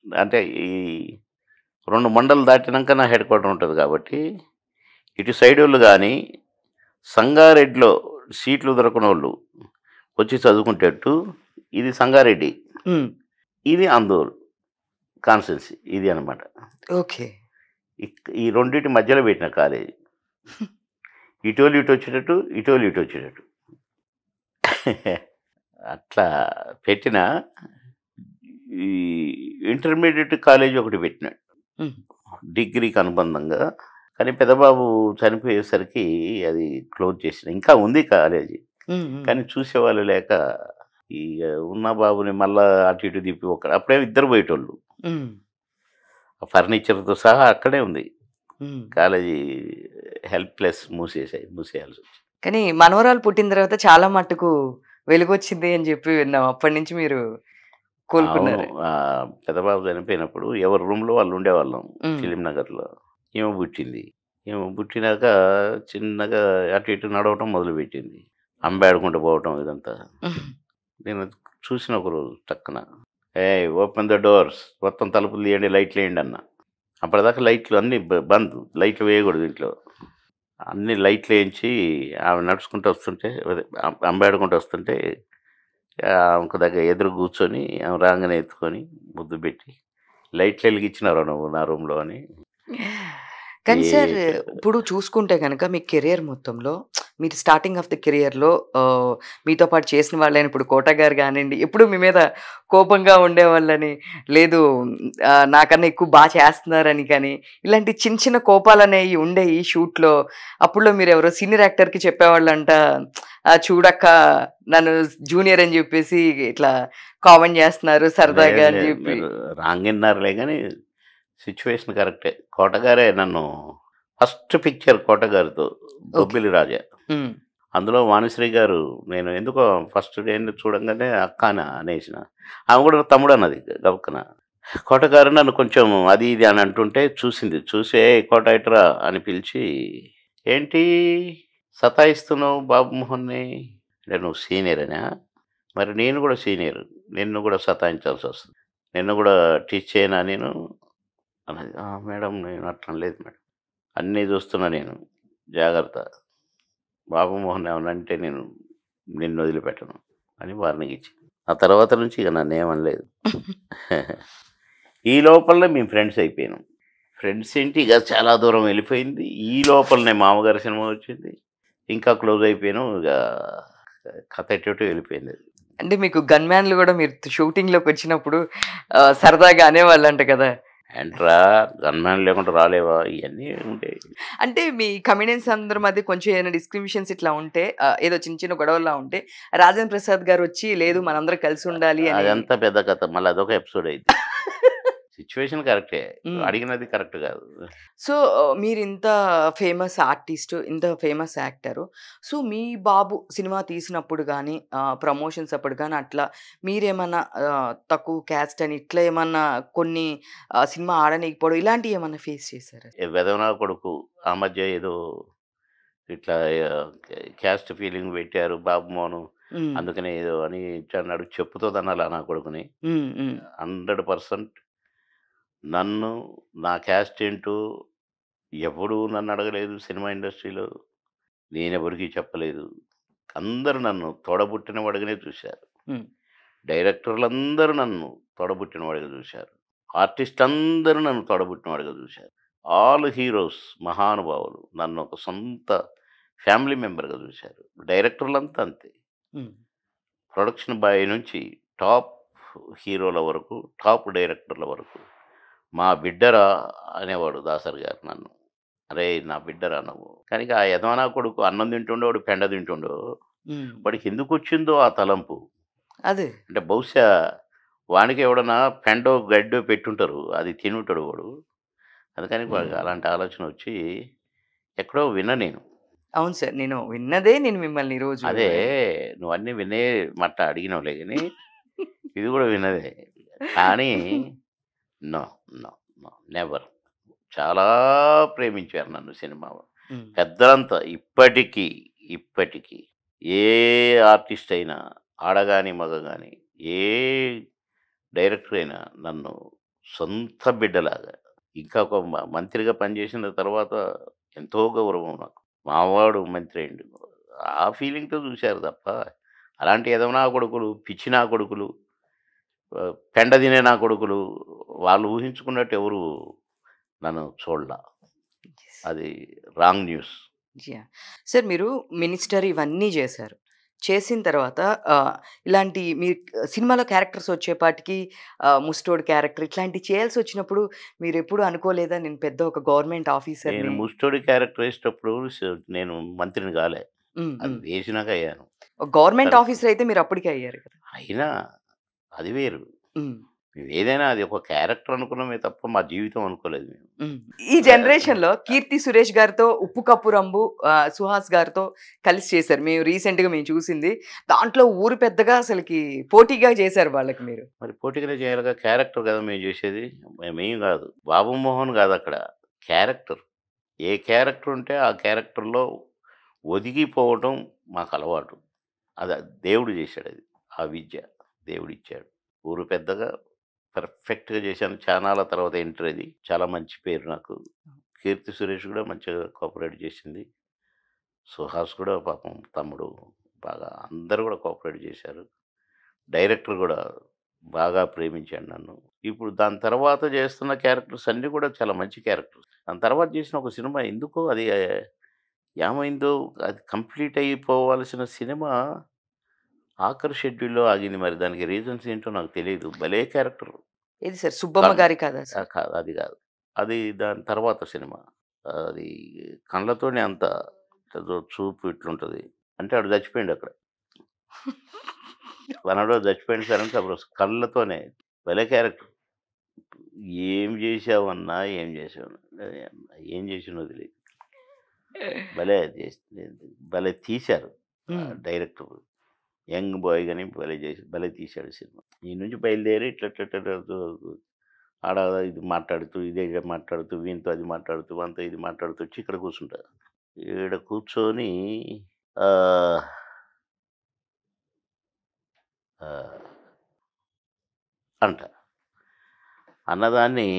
అంటే ఈ 2 మండలు దాటినాక నా హెడ్ క్వార్టర్ ఉంటుంది కాబట్టి, ఇటు సైడ్ వాళ్ళు కానీ సంగారెడ్డిలో సీట్లు దొరకనోళ్ళు వచ్చి చదువుకుంటేట్టు. ఇది సంగారెడ్డి, హ్మ్. ఇది అందూరు కాన్స్టిట్యున్సీ ఇది అనమాట. ఓకే. ఈ రెండింటి మధ్యలో పెట్టిన కాలేజీ. ఇటోళ్ళు ఇటు వచ్చేటట్టు, ఇటోళ్ళు ఇటు వచ్చేటట్టు. అట్లా పెట్టిన. ఈ ఇంటర్మీడియట్ కాలేజ్ ఒకటి పెట్టినాడు హ్మ్. డిగ్రీకి అనుబంధంగా. కానీ పెద్దబాబు చనిపోయేసరికి అది క్లోజ్ చేసిన. ఇంకా ఉంది కాలేజీ, హ్మ్. హ్మ్. కానీ చూసేవాళ్ళు లేక ఇక ఉన్న బాబుని మళ్ళా అటు ఇటు తిప్పి అప్పుడే ఇద్దరు పోయేటోళ్ళు. హ్మ్. ఫర్నిచర్తో సహా అక్కడే ఉంది హ్మ్. కాలేజీ. హెల్ప్లెస్ మూసేయాల్సి వచ్చింది. కానీ మనవరాలు పుట్టిన తర్వాత చాలా మట్టుకు వెలుగొచ్చింది అని జెప్పి విన్నాం. అప్పటినుంచి మీరు అవును. కోలుకున్నారు. పెద్దబాబు చనిపోయినప్పుడు ఎవరి రూమ్‌లో వాళ్ళు ఉండేవాళ్ళం హ్మ్. ఫిలిం నగర్‌లో. ఈమె పుట్టింది. ఈమె పుట్టినాక చిన్నగా అటు ఇటు నడవటం మొదలుపెట్టింది. అంబాడుకుంటూ పోవటం ఇదంతా. హ్మ్. నేను చూసిన ఒకరోజు టక్కున, "ఏయ్! ఓపెన్ ద డోర్స్, మొత్తం తలుపులు తీయండి, లైట్లేయండి" అన్నా. అప్పటిదాకా లైట్లు అన్నీ బంద్. లైట్లు వేయకూడదు ఇంట్లో. అన్నీ లైట్లేయించి ఆమె నడుచుకుంటూ వస్తుంటే, అదే అంబాడుకుంటూ వస్తుంటే, ఆమెకు దగ్గర ఎదురు కూర్చొని ఆమె రాగానే ఎత్తుకొని ముద్దు పెట్టి, "లైట్లు వెలిగించినారా నువ్వు నా రూమ్‌లో" అని. కానీ సార్ ఏ ఇప్పుడు చూసుకుంటే గనక మీ కెరియర్ మొత్తంలో మీరు స్టార్టింగ్ ఆఫ్ ది కెరియర్‌లో మీతో పాటు చేసిన వాళ్ళైన ఇప్పుడు 'కోట' గారు గానియండి, ఎప్పుడూ మీ మీద కోపంగా ఉండేవాళ్ళని, లేదు నాకన్నా ఎక్కువ చేస్తున్నారని కానీ, ఇలాంటి చిన్న చిన్న కోపాలనేయి ఉండేయి షూట్‌లో. అప్పుడులో మీరెవరో సీనియర్ యాక్టర్‌కి చెప్పేవాళ్ళంట, చూడక్క నన్ను జూనియర్ అని జెప్పేసి ఇట్లా కామెంట్ జేస్తున్నారు సరదాగా లేదు అని లేదు. జెప్పి. మీరు రాంగ్ విన్నారులే గానీ సిట్యుయేషన్ కరెక్టే. 'కోటగారే' నన్ను ఫస్ట్ పిక్చర్ 'కోటగారితో' ఓకే. 'బొబ్బిలి రాజా'. హ్మ్. అందులో వాణిశ్రీ గారు నేను ఎందుకో ఫస్ట్ డే చూడంగానే అక్క అనేసిన. ఆమె కూడా తమ్ముడన్నది గబుక్కన. 'కోటగారు' నన్ను కొంచెం అది ఇది అని అంటుంటే చూసింది. చూసి "ఏయ్ కోట ఇటురా" అని పిలిచి, "ఏంటి సతాయిస్తున్నావు బాబు మోహన్‌ని?" అంటే "నువ్వు సీనియరేనా? మరి నేను కూడా సీనియర్. నిన్ను కూడా సతాయించాల్సొస్తది. నిన్ను కూడా టీచ్ చేయనా నేను?" అన్నది. "ఆ! మేడం నేను అట్లా అనలేదు మేడం. అన్నీ చూస్తున్నా నేను. జాగ్రత్త. బాబు మోహన్ ఏమన్నా అంటే నేను నిన్ను వదిలిపెట్టను" అని వార్నింగ్ ఇచ్చింది. ఆ తర్వాత నుంచి ఇక నన్నేమనలేదు. ఈ లోపలనే మేము ఫ్రెండ్స్ అయిపోయినాం. ఫ్రెండ్స్ ఏంటి ఇక చాలా దూరం వెళ్ళిపోయింది. ఈ లోపలనే మామగారి సినిమా వచ్చింది. ఇంకా క్లోజ్ అయిపోయాను. ఇక కథ ఎటెటో వెళ్ళిపోయిందది. అంటే మీకు గన్‌మ్యాన్‌లు గూడా మీరు షూటింగ్‌లోకొచ్చినప్పుడు సరదాగా అనేవాళ్ళంట కదా! ఏంట్రా గన్‌మ్యాన్ లేకుండా రాలేవా? ఇయన్నీ ఉండేవి. అంటే మీ కమెడియన్స్ అందరి మధ్య కొంచెం ఏమైనా డిస్క్రిమినేషన్స్ ఇట్లా ఉంటే ఏదో చిన్న చిన్న గొడవల్లా ఉంటే రాజేంద్ర ప్రసాద్ గారొచ్చి లేదు మనందరం కలిసుండాలి అని. అదంతా పెద్ద కథ. మళ్ళీ అదొక ఎపిసోడ్ అయిద్ది. సిట్యుయేషన్ కరెక్టే. హ్మ్. అడిగినది కరెక్ట్ కాదు. సో, మీరింత ఫేమస్ ఆర్టిస్ట్, ఇంత ఫేమస్ యాక్టరు. సో, మీ బాబు సినిమా తీసినప్పుడు గానీ, ప్రమోషన్స్ అప్పుడు గానీ అట్లా మీరేమన్నా తక్కువ క్యాస్ట్ అని ఇట్లా ఏమన్నా కొన్ని సినిమా ఆడనీయకపోవడం ఇలాంటియేమన్నా ఫేస్ చేసారా? ఏ వెధవ నా కొడుకు ఆ మధ్య ఏదో ఇట్లా క్యాస్ట్ ఫీలింగ్ పెట్టారు బాబు మోను. హ్మ్. అందుకనే ఏదో అని ఇట్లా అన్నాడు. చెప్పుతో తన్నాలా నా కొడుకుని. హ్మ్. హ్మ్. 100% నన్ను నా క్యాస్ట్ ఏంటో ఎవడు నన్ను అడగలేదు సినిమా ఇండస్ట్రీలో. నేనెవరికీ చెప్పలేదు. అందరూ నన్ను తోడబుట్టిన వాడిగానే చూశారు. హ్మ్. డైరెక్టర్లందరూ నన్ను తోడబుట్టిన వాడిగా చూశారు. ఆర్టిస్టులందరూ నన్ను తోడబుట్టిన వాడిగా చూశారు. ఆల్ హీరోస్ మహానుభావులు నన్ను ఒక సొంత ఫ్యామిలీ మెంబర్‌గా చూశారు. డైరెక్టర్లంతా అంతే. హ్మ్. ప్రొడక్షన్ బాయ్ నుంచి టాప్ హీరోల వరకు, టాప్ డైరెక్టర్ల వరకు. మా బిడ్డరా అనేవాడు దాసరి గారు నన్ను. "అరేయ్! నా బిడ్డరా నువ్వు." కానీ ఆ ఎదవనా కొడుకు అన్నం తింటుండో, వాడు పెండ తింటుండో, హ్మ్. వాడికి ఎందుకొచ్చిందో ఆ తలంపు. అదే. అంటే బహుశా వానికి ఎవడన్నా పెండో, గడ్డో పెట్టుంటారు. అది తినుంటాడు వాడు. అందుకని వాడికి అలాంటి ఆలోచన వచ్చి ఎక్కడో విన్నా నేను. అవును సార్. నేను విన్నదే నేను మిమ్మల్ని ఈరోజు అదే నువ్వన్నీ వినే మాట అడిగినావులే గాని, ఇది కూడా విన్నదే. కానీ నో, నో, నో. నెవర్. చాలా ప్రేమించారు నన్ను సినిమా వాళ్ళు. హ్మ్. పెద్దలంతా ఇప్పటికీ, ఇప్పటికీ ఏ ఆర్టిస్ట్ అయినా ఆడ గాని, మగ గాని ఏ డైరెక్టర్ అయినా నన్ను సొంత బిడ్డలాగా ఇంకా ఒక మంత్రిగా పనిచేసిన తర్వాత ఎంతో గౌరవం నాకు. మావాడు మంత్రి అయిండు. ఆ ఫీలింగ్‌తో చూసారు తప్ప, అలాంటి ఎదవ కొడుకులు, పిచ్చి నా కొడుకులు, పెండ తినే నా కొడుకులు వాళ్ళు ఊహించుకున్నట్టు ఎవరు నన్ను చూడల. యెస్. అది రాంగ్ న్యూస్. యాహ్! సార్ మీరు మినిస్టర్ ఇవన్నీ జేశారు. చేసిన తర్వాత ఇలాంటి మీరు సినిమాలో క్యారెక్టర్స్ వచ్చేపాటికి ముస్టోడు క్యారెక్టర్ ఇట్లాంటివి చేయాల్సొచ్చినప్పుడు మీరెప్పుడు అనుకోలేదా? నేను పెద్ద ఒక గవర్నమెంట్ నేను ఆఫీసర్‌ని. ముస్టోడి క్యారెక్టర్ వేసేటప్పుడు నేను మంత్రిని కాలే. హ్మ్. అది హ్మ్. వేసినాక అయ్యాను. ఒక గవర్నమెంట్ సరే ఆఫీసర్ అయితే మీరు అప్పటికే అయ్యారు కదా! అయినా అది వేరు. హ్మ్. మేమేదైనా అది ఒక క్యారెక్టర్ అనుకున్నామే తప్ప మా జీవితం అనుకోలేదు మేము. హ్మ్. ఈ ఆహ్, జనరేషన్‌లో 'కీర్తి సురేష్' గారితో 'ఉప్పు కప్పు రంబు' 'సుహాస్' గారితో కలిసి చేశారు. మేము రీసెంట్‌గా చూసింది. దాంట్లో ఊరు పెద్దగా అసలకి పోటీగా చేశారు వాళ్ళకి మీరు. మరి పోటీగానే చేయాలిగా క్యారెక్టర్ కదా మేము చేసేది. మేమేం కాదు. బాబు మోహన్ కాదక్కడ. క్యారెక్టర్. ఏ క్యారెక్టర్ ఉంటే ఆ క్యారెక్టర్‌లో ఒదిగిపోవటం మాకలవాటు. అది దేవుడు చేశాడది. ఆ విద్య దేవుడిచ్చాడు. ఊరు పెద్దగా పర్ఫెక్ట్‌గా చేశాను. చానాళ్ళ తర్వాత ఎంట్రీ అది. చాలా మంచి పేరు నాకు. 'కీర్తి సురేష్' కూడా మంచిగా కోఆపరేట్ చేసింది. 'సుహాస్' కూడా పాపం తమ్ముడు బాగా అందరూ కూడా కోఆపరేట్ చేశారు. డైరెక్టర్ కూడా బాగా ప్రేమించాడు నన్ను. ఇప్పుడు దాని తర్వాత చేస్తున్న క్యారెక్టర్స్ అన్నీ కూడా చాలా మంచి క్యారెక్టర్స్. దాని తర్వాత చేసిన ఒక సినిమా ఎందుకో అది ఏమైందో అది కంప్లీట్ అయిపోవాల్సిన సినిమా ఆఖరి షెడ్యూల్‌లో ఆగింది. మరి దానికి రీజన్స్ ఏంటో నాకు తెలీదు. భలే క్యారెక్టర్. ఏది సార్? 'సుబ్బమ్మ' కన్ గారి కాదా సార్? కాదు అది కాదు. అది దాని తర్వాత సినిమా. అది కళ్ళతోనే అంత ఏదో చూపు ఇట్లుంటది. అంటే ఆడు చచ్చిపోయిండక్కడ. మనోడు చచ్చిపోయిండు సార్ అంటే అప్పుడు కళ్ళతోనే భలే క్యారెక్టర్. ఏం చేశావన్నా? ఏం చేశావు? ఏం చేసినో తెలీదు. భలే భలే తీశారు డైరెక్టర్. యంగ్ బాయ్ గాని భలే తీశాడు సినిమా. ఈ నుంచి బయలుదేరి ఇట్లా ఇట్లా ఇట్లా ఆడ ఇది మాట్లాడుతూ, ఇదే మాట్లాడుతూ, వీనితో అది మాట్లాడుతూ, వానితో ఇది మాట్లాడుతూ వచ్చి ఇక్కడ కూర్చుంటా. ఈడ కూర్చొని ఆహ్, ఆహ్, అంట. అన్నదాన్ని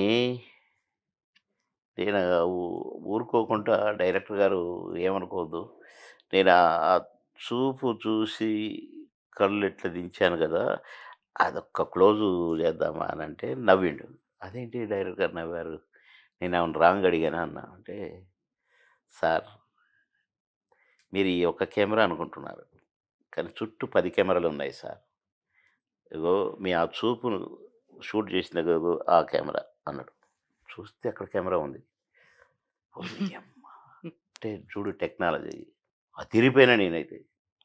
నేను ఊరుకోకుండా డైరెక్టర్ గారు ఏమనుకోవద్దు. నేను ఆ చూపు చూసి కళ్ళు ఇట్లా దించాను గదా! అదొక్క క్లోజు చేద్దామా అనంటే నవ్విండు. అదేంటి డైరెక్టర్ గారు నవ్వారు? నేనేమన్నా రాంగ్ అడిగానా అన్నా. అంటే, సార్ మీరు ఈ ఒక్క కెమెరా అనుకుంటున్నారు. కానీ చుట్టూ 10 కెమెరాలున్నాయి సార్. ఇగో మీ ఆ చూపును షూట్ చేసింది గదో ఆ కెమెరా అన్నాడు. చూస్తే అక్కడ కెమెరా ఉంది. ఓయమ్మ! అంటే చూడు టెక్నాలజీ. అదిరిపోయినా నేనైతే.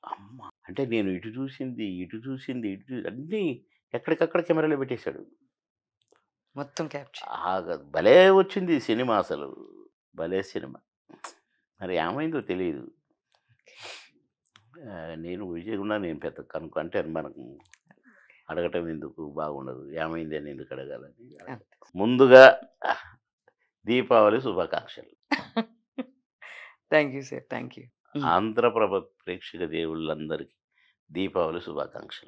అమ్మ! అంటే నేను ఇటు చూసింది, ఇటు చూసింది, అన్నీ ఎక్కడికక్కడ కెమెరాలో పెట్టేశాడు. మొత్తం క్యాప్చర్. భలే వచ్చింది సినిమా అసలు. భలే సినిమా. మరి ఏమైందో తెలీదు. నేను విజయ్ నేను పెద్ద అంటే మనకు అడగటం ఎందుకు బాగుండదు. ఏమైంది అని ఎందుకు అడగాలని. ముందుగా దీపావళి శుభాకాంక్షలు. Thank you sir. Thank you. Andhra Prabha ప్రేక్షక దేవుళ్ళందరికీ దీపావళి శుభాకాంక్షలు.